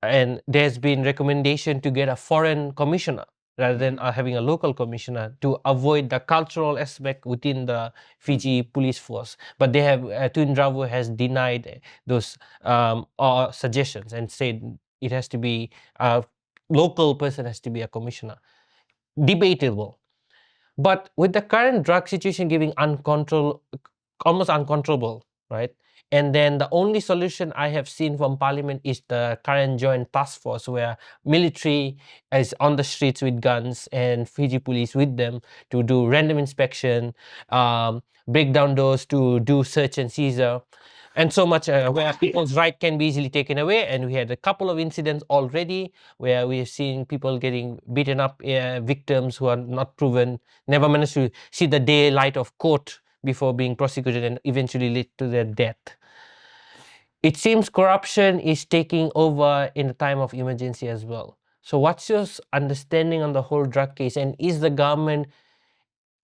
and there's been recommendation to get a foreign commissioner rather than having a local commissioner to avoid the cultural aspect within the Fiji police force. But they have Tun Ravu has denied those suggestions and said it has to be a local person has to be a commissioner. Debatable. But with the current drug situation giving almost uncontrollable, right? And then the only solution I have seen from Parliament is the current joint task force where military is on the streets with guns and Fiji police with them to do random inspection, break down doors to do search and seizure, and so much where people's right can be easily taken away. And we had a couple of incidents already where we have seen people getting beaten up, victims who are not proven, never managed to see the daylight of court before being prosecuted and eventually lead to their death. It seems corruption is taking over in the time of emergency as well. So, what's your understanding on the whole drug case? And is the government,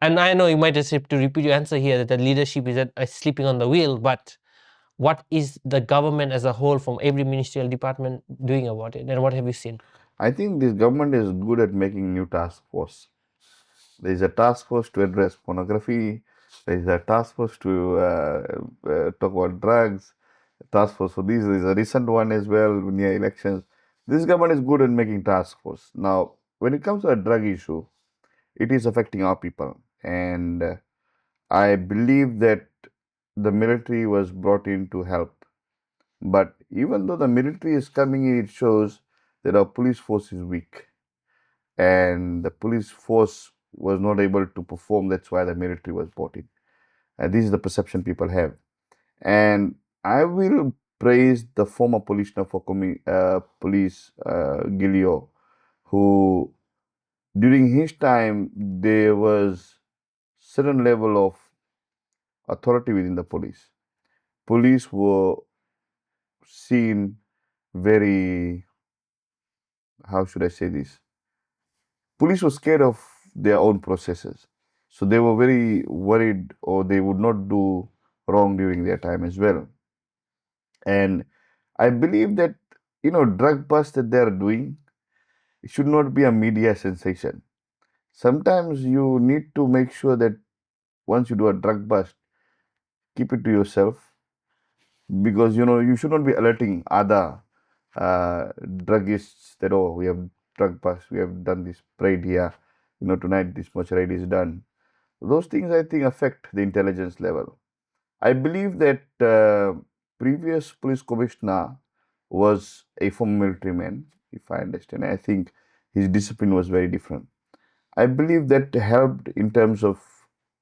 and I know you might just have to repeat your answer here that the leadership is sleeping on the wheel, but what is the government as a whole from every ministerial department doing about it? And what have you seen? I think this government is good at making new task force. There is a task force to address pornography. There is a task force to talk about drugs. A task force for these. There is a recent one as well near elections. This government is good at making task force. Now, when it comes to a drug issue, it is affecting our people, and I believe that the military was brought in to help. But even though the military is coming in, it shows that our police force is weak, and the police force was not able to perform. That's why the military was brought in. This is the perception people have. And I will praise the former commissioner for police, Gilio, who during his time there was certain level of authority within the police. Police were seen very, how should I say this? Police were scared of their own processes. So they were very worried, or they would not do wrong during their time as well. And I believe that, drug bust that they are doing, it should not be a media sensation. Sometimes you need to make sure that once you do a drug bust, keep it to yourself, because you should not be alerting other druggists that, oh, we have drug bust, we have done this raid here, tonight this much raid is done. Those things, I think, affect the intelligence level. I believe that previous police commissioner was a former military man, if I understand. I think his discipline was very different. I believe that helped in terms of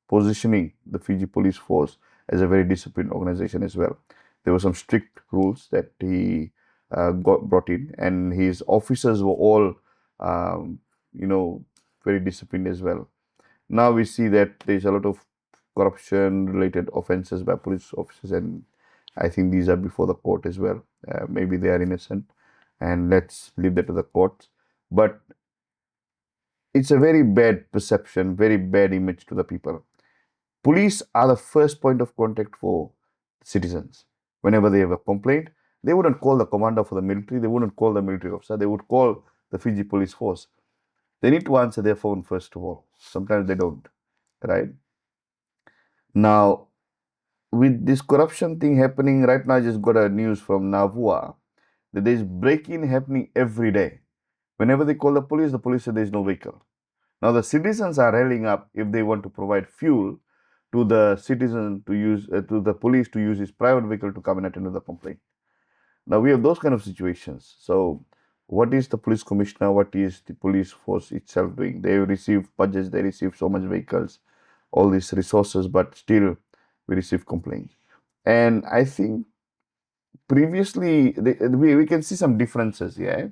positioning the Fiji police force as a very disciplined organization as well. There were some strict rules that he got brought in, and his officers were all, um, you know, very disciplined as well. Now we see that there's a lot of corruption related offenses by police officers, and I think these are before the court as well. Maybe they are innocent, and let's leave that to the courts. But it's a very bad perception, very bad image to the people. Police are the first point of contact for citizens. Whenever they have a complaint, they wouldn't call the commander for the military, they wouldn't call the military officer, they would call the Fiji police force. They need to answer their phone first of all. Sometimes they don't, right? Now, with this corruption thing happening right now, I just got a news from Navua that there's break-in happening every day. Whenever they call the police say there's no vehicle. Now the citizens are rallying up if they want to provide fuel to the citizen to use to the police to use his private vehicle to come and attend to the complaint. Now we have those kind of situations. So what is the police commissioner? What is the police force itself doing? They receive budgets, they receive so much vehicles, all these resources, but still we receive complaints. And I think previously we can see some differences. Yeah,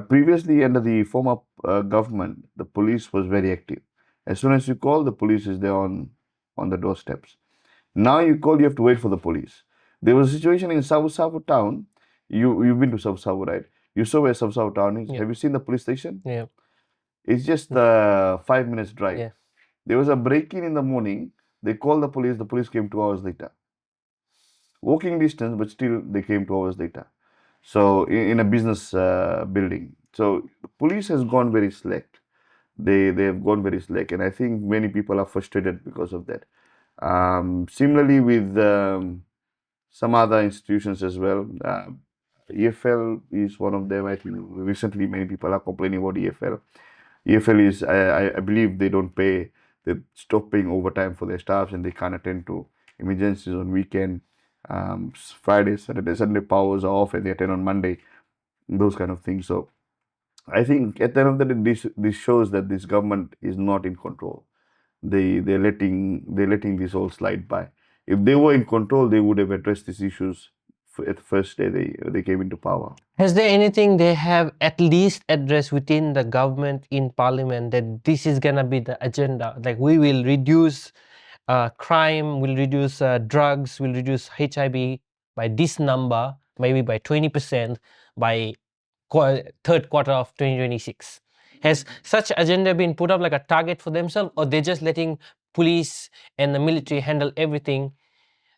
previously, under the former government, the police was very active. As soon as you call, the police is there on the doorsteps. Now you call, you have to wait for the police. There was a situation in South South town. You've been to South South, right? You saw where South South town is. Yeah. Have you seen the police station? Yeah. It's just a 5 minutes drive. Yeah. There was a break-in in the morning. They called the police. The police came 2 hours later. Walking distance, but still they came 2 hours later. So in a business building. So the police has gone very slack. They have gone very slack, and I think many people are frustrated because of that. Similarly with some other institutions as well. EFL is one of them. I think recently many people are complaining about EFL. EFL is, I believe, they don't pay. They stop paying overtime for their staffs, and they can't attend to emergencies on weekend. Friday, Saturday, Sunday powers are off, and they attend on Monday. Those kind of things. So I think at the end of the day, this shows that this government is not in control. They're letting this all slide by. If they were in control, they would have addressed these issues at the first day they came into power. Has there anything they have at least addressed within the government in parliament that this is gonna be the agenda? Like, we will reduce crime, we'll reduce drugs, we'll reduce HIV by this number, maybe by 20% by third quarter of 2026. Has such agenda been put up like a target for themselves, or they're just letting police and the military handle everything?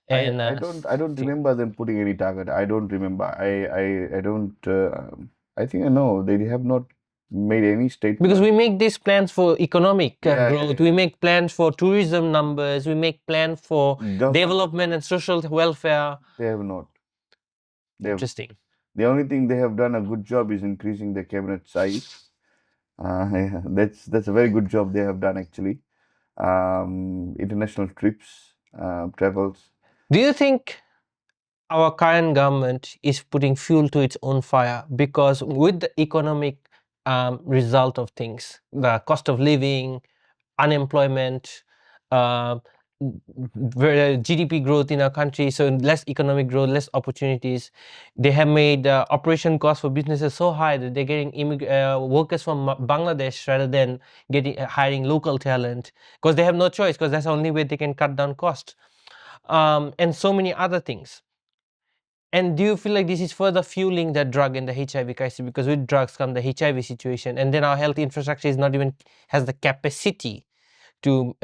And I don't remember them putting any target. I don't remember. I don't. I think I know they have not made any statement. because we make these plans for economic Yeah, growth, we make plans for tourism numbers, we make plans for development and social welfare. They have not. They have, Interesting. the only thing they have done a good job is increasing the cabinet size. Yeah, that's a very good job they have done actually. International trips, travels. Do you think our current government is putting fuel to its own fire, because with the economic result of things, the cost of living, unemployment, uh, GDP growth in our country, so less economic growth, less opportunities. They have made operation costs for businesses so high that they're getting workers from Bangladesh rather than getting hiring local talent, because they have no choice, because that's the only way they can cut down costs, and so many other things. And do you feel like this is further fueling the drug and the HIV crisis? Because with drugs come the HIV situation, and then our health infrastructure is not even has the capacity to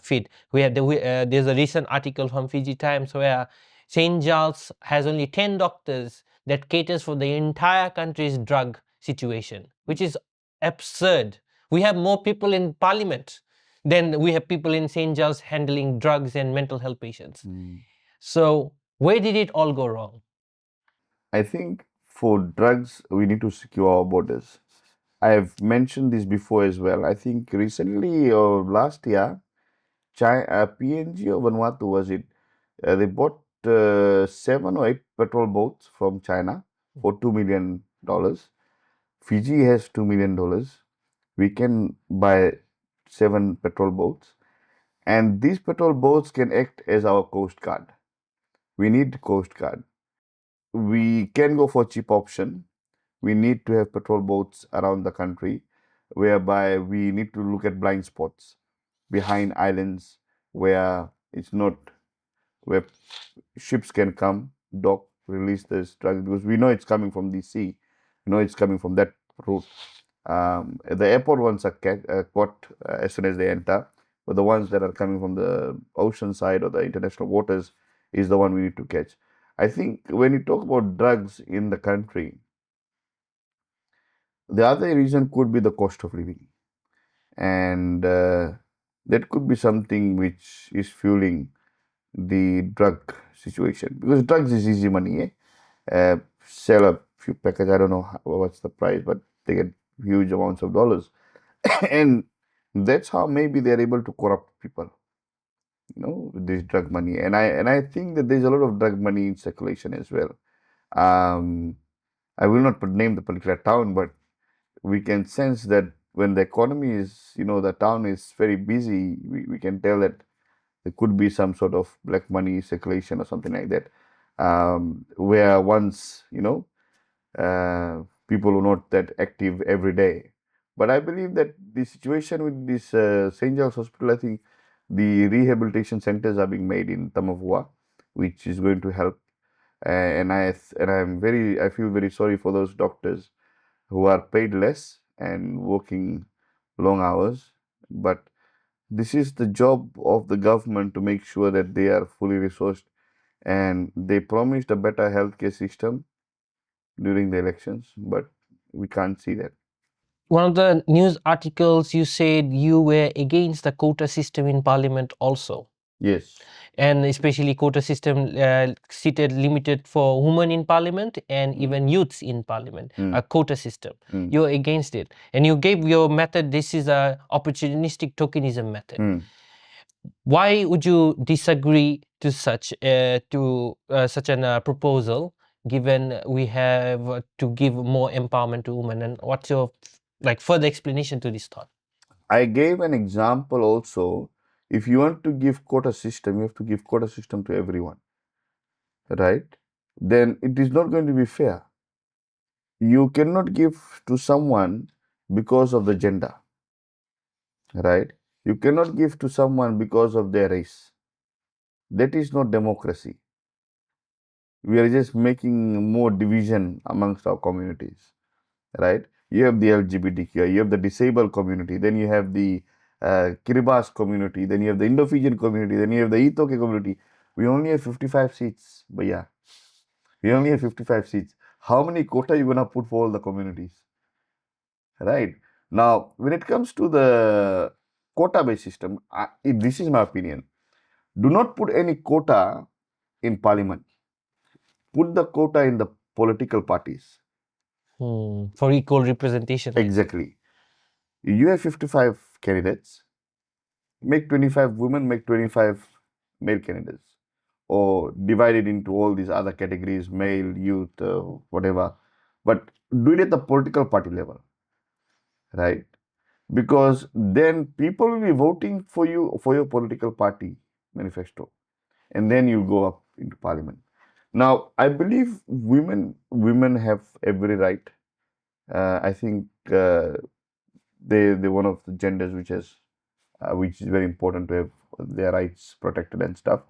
feed. There's a recent article from Fiji Times where St. Giles has only 10 doctors that caters for the entire country's drug situation, which is absurd. We have more people in parliament than we have people in St. Giles handling drugs and mental health patients. So where did it all go wrong? I think for drugs, we need to secure our borders. I have mentioned this before as well. I think recently or last year, PNG or Vanuatu was it? They bought 7 or 8 petrol boats from China for $2 million. Fiji has $2 million. We can buy 7 petrol boats, and these petrol boats can act as our coast guard. We need coast guard. We can go for cheap option. We need to have patrol boats around the country, whereby we need to look at blind spots behind islands where it's not, where ships can come, dock, release this drug, because we know it's coming from the sea, we know it's coming from that route. The airport ones are caught as soon as they enter, but the ones that are coming from the ocean side or the international waters is the one we need to catch. I think when you talk about drugs in the country, the other reason could be the cost of living, and that could be something which is fueling the drug situation, because drugs is easy money. Sell a few packets, I don't know what's the price, but they get huge amounts of dollars. And that's how maybe they're able to corrupt people, with this drug money. And I think that there's a lot of drug money in circulation as well. um I will not name the particular town, but we can sense that when the economy is, the town is very busy, we can tell that there could be some sort of black money circulation or something like that, where once, people are not that active every day. But I believe that the situation with this St. John's Hospital, I think the rehabilitation centers are being made in Tamavua, which is going to help. I feel very sorry for those doctors who are paid less and working long hours. But this is the job of the government to make sure that they are fully resourced, and they promised a better healthcare system during the elections, but we can't see that. One of the news articles, you said you were against the quota system in parliament also, Yes. and especially quota system seated limited for women in parliament and even youths in parliament, a quota system. You're against it, and you gave your method. This is a opportunistic tokenism method. Why would you disagree to such an proposal, given we have to give more empowerment to women? And what's your further explanation to this thought? I gave an example also. If you want to give quota system, you have to give quota system to everyone, right? Then it is not going to be fair. You cannot give to someone because of the gender, right? You cannot give to someone because of their race. That is not democracy. We are just making more division amongst our communities, right? You have the LGBTQ, you have the disabled community, then you have the Kiribati community, then you have the Indo-Fijian community, then you have the Itoke community. We only have 55 seats, but yeah, we only have 55 seats. How many quota are you gonna put for all the communities, right? Now, when it comes to the quota-based system, this is my opinion. Do not put any quota in parliament. Put the quota in the political parties. For equal representation. Exactly. You have 55 candidates, make 25 women, make 25 male candidates. or divide it into all these other categories, male, youth, whatever, but do it at the political party level, right? Because then people will be voting for you for your political party manifesto, and then you go up into parliament. Now, I believe women have every right. I think they're one of the genders which is very important to have their rights protected and stuff.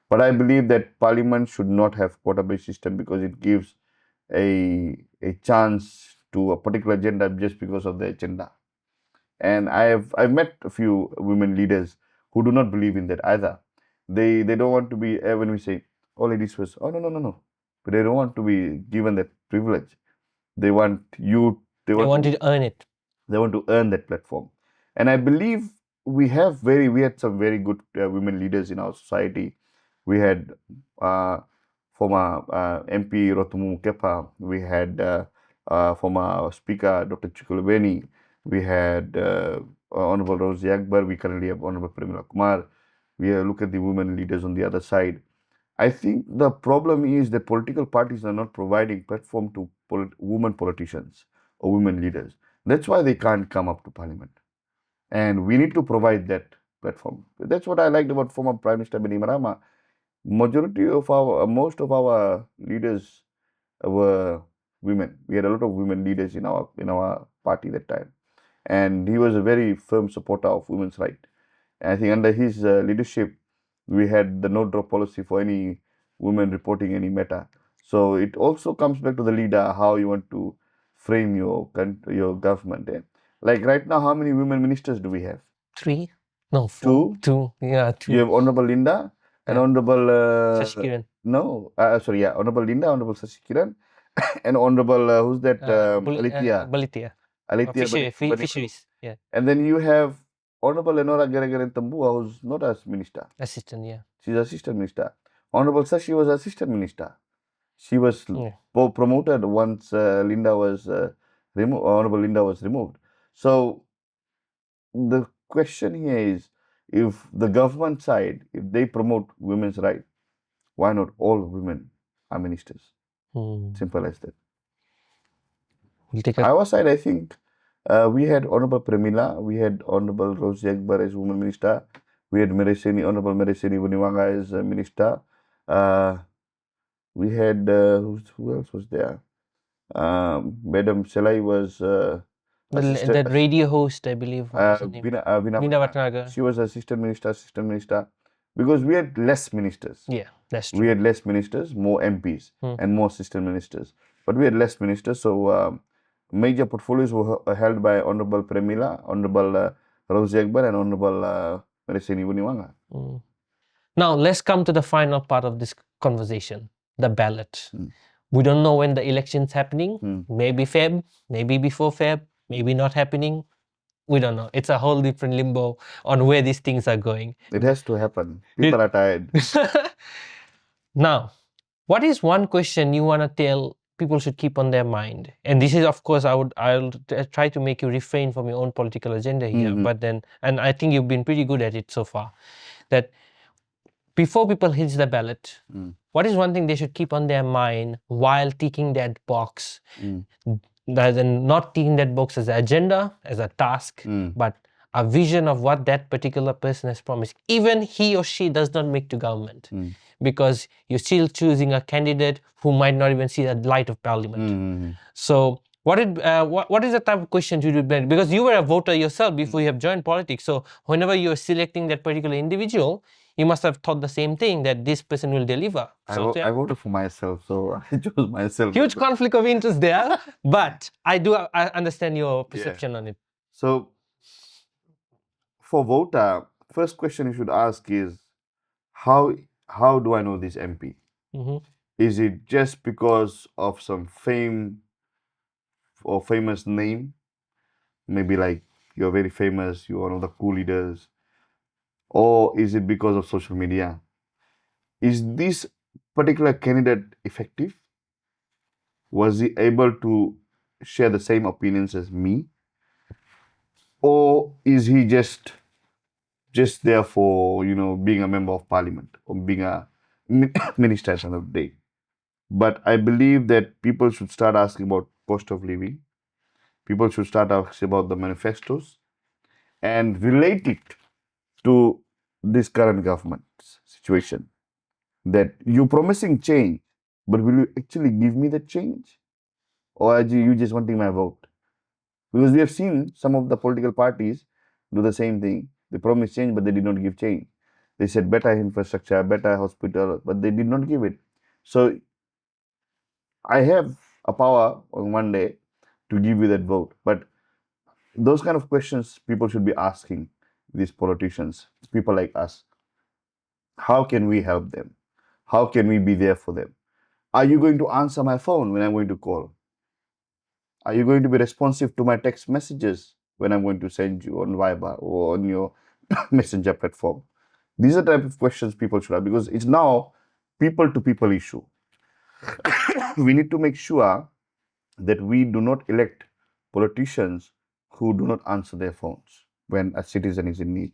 But I believe that parliament should not have quota-based system because it gives a chance to a particular gender just because of their gender. And I've met a few women leaders who do not believe in that either. They don't want to be when we say all ladies first. Oh, no. But they don't want to be given that privilege. They want you. They They want wanted to to earn it. they want to earn that platform. And I believe we had some very good women leaders in our society. We had uh, former MP Rotumu Kepa. We had former Speaker Dr. Chukulubeni. We had Honorable Rosie Akbar. We currently have Honorable Premila Kumar. We look at the women leaders on the other side. I think the problem is that political parties are not providing platform to women politicians or women leaders. That's why they can't come up to parliament. And we need to provide that platform. That's what I liked about former Prime Minister Benny Marama. Most of our leaders were women. We had a lot of women leaders in our party that time, and he was a very firm supporter of women's rights. I think under his leadership, we had the no drop policy for any women reporting any matter. So it also comes back to the leader how you want to frame your government. Like right now, how many women ministers do we have? 3? No, 4. Two. 2. Yeah, 2. You have Honorable Linda and Yeah. Honorable Shashi Kiran. sorry, yeah, Honorable Linda, Honorable Shashi Kiran, and Honorable who's that? Alithia. Balitia. Alithia Bani- Fisheries. Yeah. And then you have Honorable Lenora Geragaren Tambua, who's not as minister. Assistant, yeah. She's assistant minister. Honorable Sashi was assistant minister. She was Yeah. promoted once Linda was removed. Honorable Linda was removed. So the question here is, if the government side, if they promote women's right, why not all women are ministers? Simple as that. We'll take Our side, I think we had Honorable Premila, we had Honorable Rosie Akbar as women minister, we had Honorable Mereseni Vuniwanga as minister. We had who else was there? Madam Selai was that radio host, I believe. What was her name? Vina Vinda Vatnagar. She was assistant minister, because we had less ministers. Yeah, that's true. We had less ministers, more MPs, and more assistant ministers. But we had less ministers, so major portfolios were held by Honorable Premila, Honorable Rosie Akbar, and Honorable Mereseni Vuniwanga. Now, let's come to the final part of this conversation, the ballot. We don't know when the election's happening. Maybe Feb, maybe before Feb, maybe not happening. We don't know. It's a whole different limbo on where these things are going. It has to happen. People are tired. Now, what is one question you want to tell people should keep on their mind? And this is, of course, I'll try to make you refrain from your own political agenda here. But then, and I think you've been pretty good at it so far, that before people hit the ballot, what is one thing they should keep on their mind while ticking that box? Rather than not ticking that box as an agenda, as a task, but a vision of what that particular person has promised, even he or she does not make to government, because you're still choosing a candidate who might not even see the light of parliament. So what is the type of questions you do? Because you were a voter yourself before you have joined politics. So whenever you're selecting that particular individual, you must have thought the same thing, that this person will deliver. I voted for myself, so I chose myself. Huge conflict of interest there, but I understand your perception on it. So for voter, first question you should ask is, how do I know this MP? Is it just because of some fame or famous name? Maybe like you're very famous, you're one of the cool leaders. Or is it because of social media? Is this particular candidate effective? Was he able to share the same opinions as me? Or is he just there for, being a member of parliament or being a minister at the end of the day. But I believe that people should start asking about cost of living. People should start asking about the manifestos and relate it to this current government situation. That you're promising change, but will you actually give me the change? Or are you just wanting my vote? Because we have seen some of the political parties do the same thing. They promise change, but they did not give change. They said better infrastructure, better hospital, but they did not give it. So I have a power on one day to give you that vote. But those kind of questions people should be asking these politicians, people like us. How can we help them? How can we be there for them? Are you going to answer my phone when I'm going to call? Are you going to be responsive to my text messages when I'm going to send you on Viber or on your messenger platform? These are the type of questions people should have because it's now people to people issue. We need to make sure that we do not elect politicians who do not answer their phones when a citizen is in need.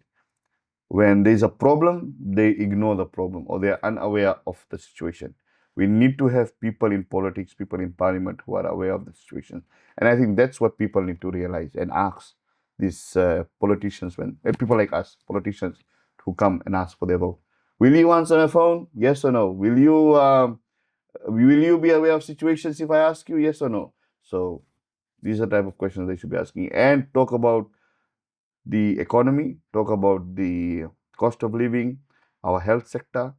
When there is a problem, they ignore the problem or they are unaware of the situation. We need to have people in politics, people in parliament who are aware of the situation. And I think that's what people need to realize and ask these politicians, when people like us, politicians, who come and ask for their vote. Will you answer my phone? Yes or no? Will you be aware of situations if I ask you? Yes or no? So these are the type of questions they should be asking and talk about the economy, talk about the cost of living, our health sector.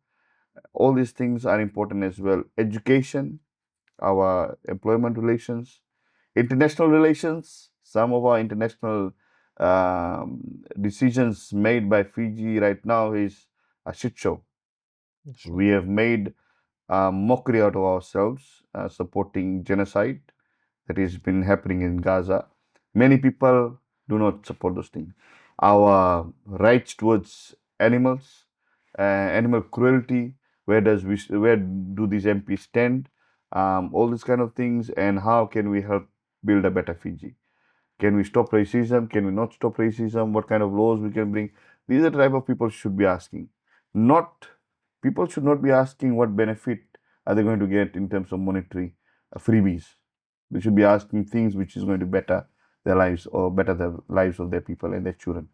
All these things are important as well. Education, our employment relations, international relations. Some of our international decisions made by Fiji right now is a shit show. We have made a mockery out of ourselves, supporting genocide that has been happening in Gaza. Many people do not support those things. Our rights towards animals, animal cruelty, where do these MPs stand? All these kind of things, and how can we help build a better Fiji? Can we stop racism? Can we not stop racism? What kind of laws we can bring? These are the type of people should be asking. Not people should not be asking what benefit are they going to get in terms of monetary freebies. They should be asking things which is going to better their lives or better the lives of their people and their children.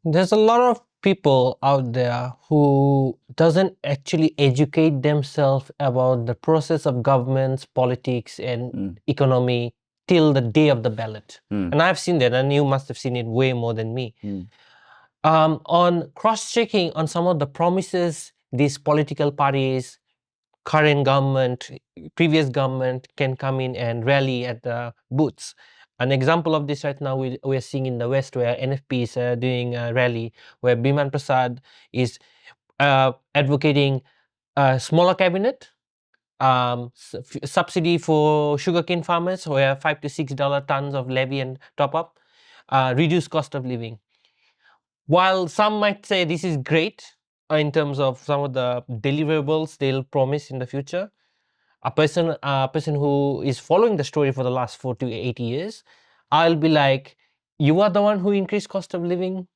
There's a lot of people out there who doesn't actually educate themselves about the process of governments, politics, and economy till the day of the ballot. And I've seen that, and you must have seen it way more than me. On cross-checking on some of the promises these political parties, current government, previous government can come in and rally at the booths. An example of this right now we are seeing in the West, where NFP is doing a rally, where Biman Prasad is advocating a smaller cabinet, subsidy for sugarcane farmers, where $5 to $6 tons of levy and top up, reduced cost of living. While some might say this is great in terms of some of the deliverables they'll promise in the future, a person who is following the story for the last 4 to 8 years, I'll be like, you are the one who increased cost of living.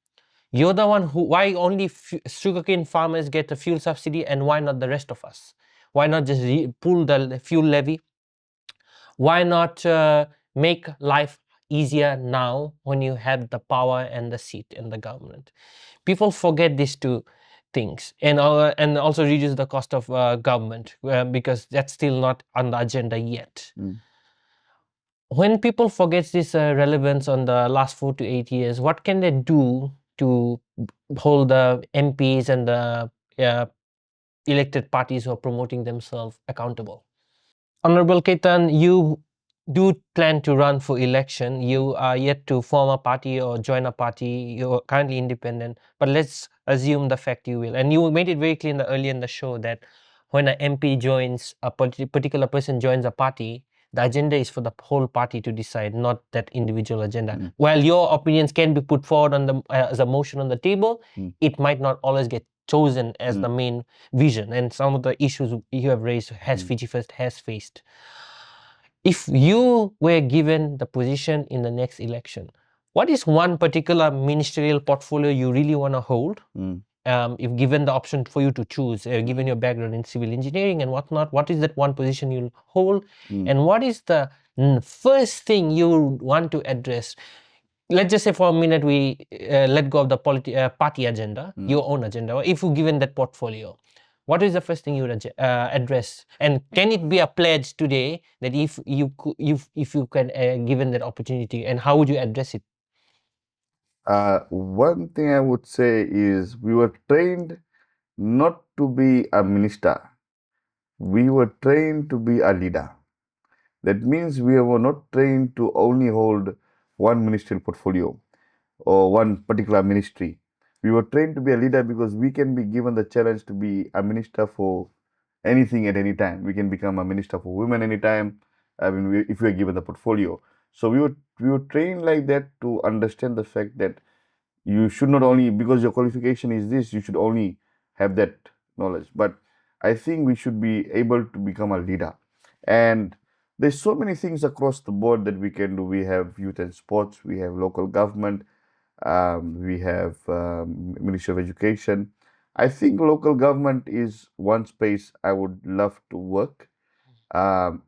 You're the one who, why only sugarcane farmers get a fuel subsidy and why not the rest of us? Why not just pull the fuel levy? Why not make life easier now when you have the power and the seat in the government? People forget these two things, and also reduce the cost of government, because that's still not on the agenda yet. When people forget this relevance on the last 4 to 8 years, what can they do to hold the MPs and the elected parties who are promoting themselves accountable? Honorable Ketan, you do plan to run for election. You are yet to form a party or join a party. You're currently independent, but let's assume the fact you will. And you made it very clear earlier in the show that when an MP joins, a particular person joins a party, the agenda is for the whole party to decide, not that individual agenda. While your opinions can be put forward on the as a motion on the table, it might not always get chosen as the main vision. And some of the issues you have raised has Fiji First has faced. If you were given the position in the next election, what is one particular ministerial portfolio you really want to hold? if given the option for you to choose, given your background in civil engineering and whatnot, what is that one position you'll hold, and what is the first thing you want to address? Let's just say for a minute we let go of the party agenda, your own agenda. If you're given that portfolio, what is the first thing you would address? And can it be a pledge today that if you can given that opportunity, and how would you address it? One thing I would say is we were trained not to be a minister. We were trained to be a leader. That means we were not trained to only hold one ministerial portfolio or one particular ministry. We were trained to be a leader because we can be given the challenge to be a minister for anything at any time. We can become a minister for women anytime. I mean, if we are given the portfolio. So we were trained like that to understand the fact that you should not only, because your qualification is this, you should only have that knowledge. But I think we should be able to become a leader. And there's so many things across the board that we can do. We have youth and sports, we have local government, we have Ministry of Education. I think local government is one space I would love to work,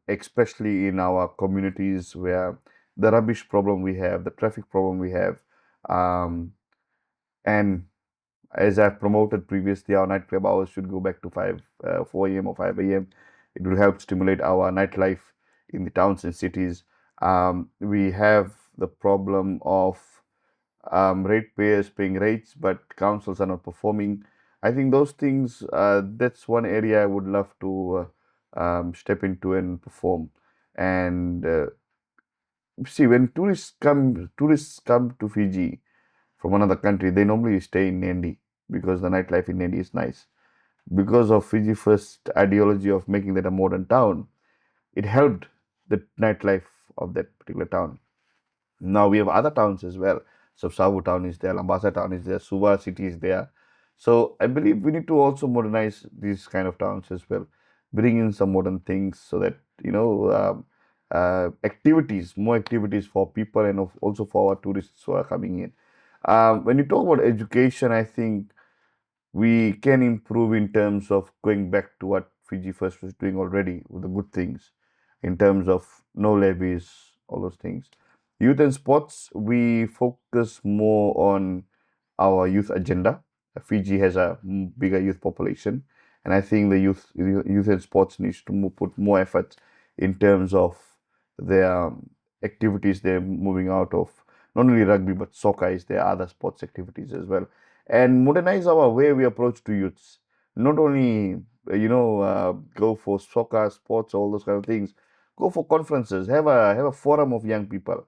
especially in our communities where the rubbish problem we have, the traffic problem we have, and as I've promoted previously, our nightclub hours should go back to 4 a.m. or 5 a.m. It will help stimulate our nightlife in the towns and cities. We have the problem of ratepayers paying rates, but councils are not performing. I think those things, that's one area I would love to step into and perform. And see, when tourists come to Fiji from another country, they normally stay in Nandi because the nightlife in Nandi is nice. Because of Fiji First ideology of making that a modern town, it helped the nightlife of that particular town. Now we have other towns as well. So Savu town is there, Lambasa town is there, Suva city is there. So I believe we need to also modernize these kind of towns as well, bring in some modern things so that activities, more activities for people and also for our tourists who are coming in. When you talk about education, I think we can improve in terms of going back to what Fiji First was doing already with the good things, in terms of no levies, all those things. Youth and sports, we focus more on our youth agenda. Fiji has a bigger youth population, and I think the youth and sports needs to put more effort in terms of their activities they're moving out of. Not only rugby, but soccer is there, other sports activities as well, and modernize our way we approach to youths. Not only go for soccer, sports, all those kind of things. Go for conferences. Have a forum of young people.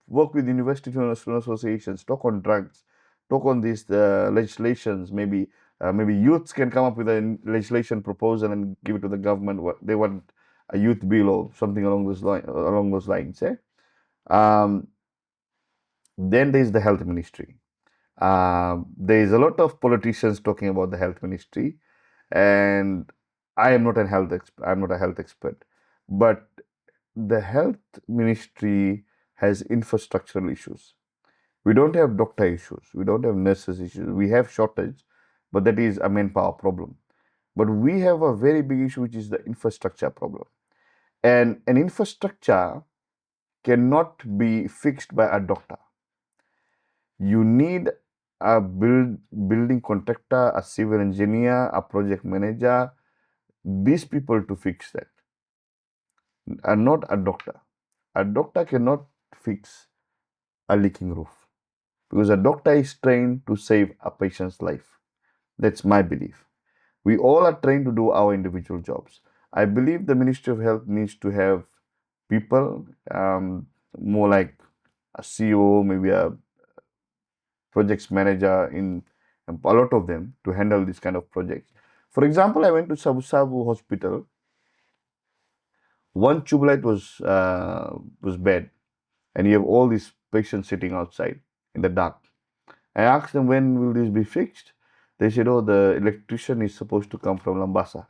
Work with university student associations. Talk on drugs. Talk on these legislations. Maybe youths can come up with a legislation proposal and give it to the government. What they want, a youth bill or something along those lines. Um, then there is the health ministry. There is a lot of politicians talking about the health ministry, and I am not a I'm not a health expert, but the health ministry has infrastructural issues. We don't have doctor issues. We don't have nurses issues. We have shortage, but that is a manpower problem. But we have a very big issue, which is the infrastructure problem. And an infrastructure cannot be fixed by a doctor. You need a building contractor, a civil engineer, a project manager, these people to fix that, and not a doctor. A doctor cannot fix a leaking roof because a doctor is trained to save a patient's life. That's my belief. We all are trained to do our individual jobs. I believe the Ministry of Health needs to have people, more like a CEO, maybe a projects manager in a lot of them to handle this kind of projects. For example, I went to Sabu Sabu Hospital. One tube light was bad, and you have all these patients sitting outside in the dark. I asked them, when will this be fixed? They said, oh, the electrician is supposed to come from Lambasa.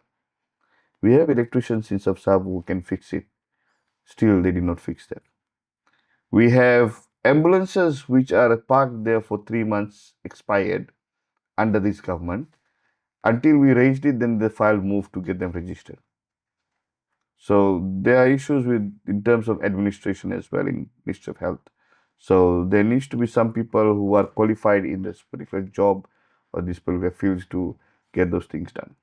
We have electricians in Sabu Sabu who can fix it. Still, they did not fix that. We have ambulances which are parked there for 3 months, expired. under this government. Until we raised it, then the file moved to get them registered. So there are issues with in terms of administration as well in Ministry of Health. So there needs to be some people who are qualified in this particular job or this particular fields to get those things done.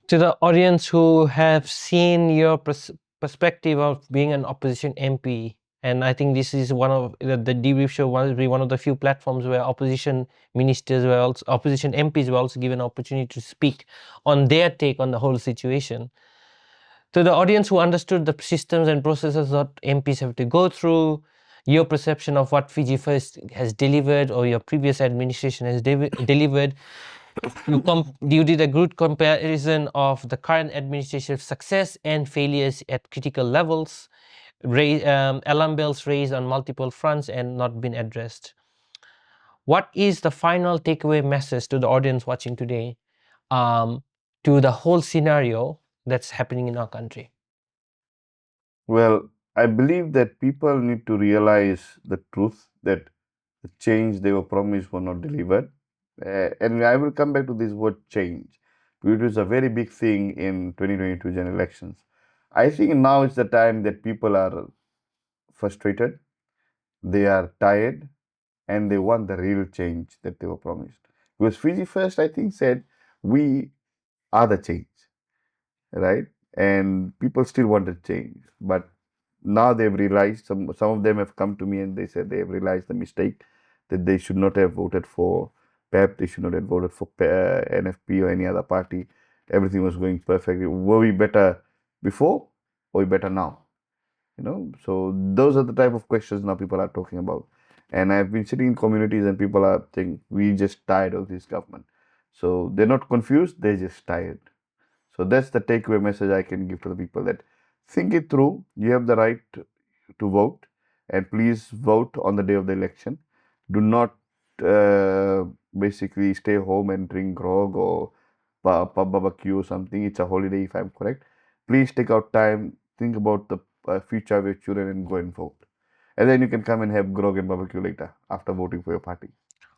To the audience who have seen your perspective of being an opposition MP, and I think this is one of the debrief show will be one of the few platforms where opposition ministers were also, opposition MPs were also given opportunity to speak on their take on the whole situation. To the audience who understood the systems and processes that MPs have to go through, your perception of what Fiji First has delivered or your previous administration has delivered, you did a good comparison of the current administration's success and failures at critical levels, alarm bells raised on multiple fronts and not been addressed. What is the final takeaway message to the audience watching today, to the whole scenario that's happening in our country? Well, I believe that people need to realize the truth that the change they were promised were not delivered. And I will come back to this word change, which is a very big thing in 2022 general elections. I think now is the time that people are frustrated, they are tired, and they want the real change that they were promised. Because Fiji First, I think, said, we are the change, right? And people still wanted change. But now they've realized, some of them have come to me and they said they've realized the mistake, that they should not have voted for PEP, they should not have voted for NFP or any other party. Everything was going perfectly. Were we better before or we better now? So those are the type of questions now people are talking about. And I've been sitting in communities and people are saying, we just tired of this government. So they're not confused, they're just tired. So that's the takeaway message I can give to the people, that think it through. You have the right to vote, and please vote on the day of the election. Do not basically stay home and drink grog or pub barbecue or something. It's a holiday, if I'm correct. Please take out time, think about the future of your children, and go and vote. And then you can come and have grog and barbecue later after voting for your party.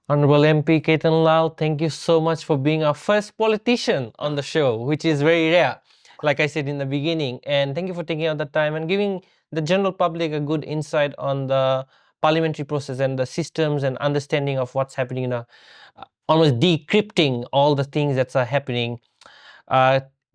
Honorable MP Ketan Lal, thank you so much for being our first politician on the show, which is very rare, like I said in the beginning. And thank you for taking out the time and giving the general public a good insight on the parliamentary process and the systems and understanding of what's happening in almost decrypting all the things that are happening.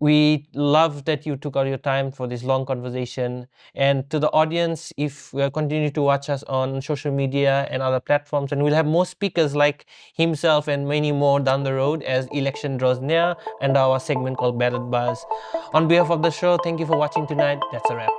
We love that you took out your time for this long conversation. And to the audience, if you continue to watch us on social media and other platforms, and we'll have more speakers like himself and many more down the road as election draws near and our segment called Ballot Buzz. On behalf of the show, thank you for watching tonight. That's a wrap.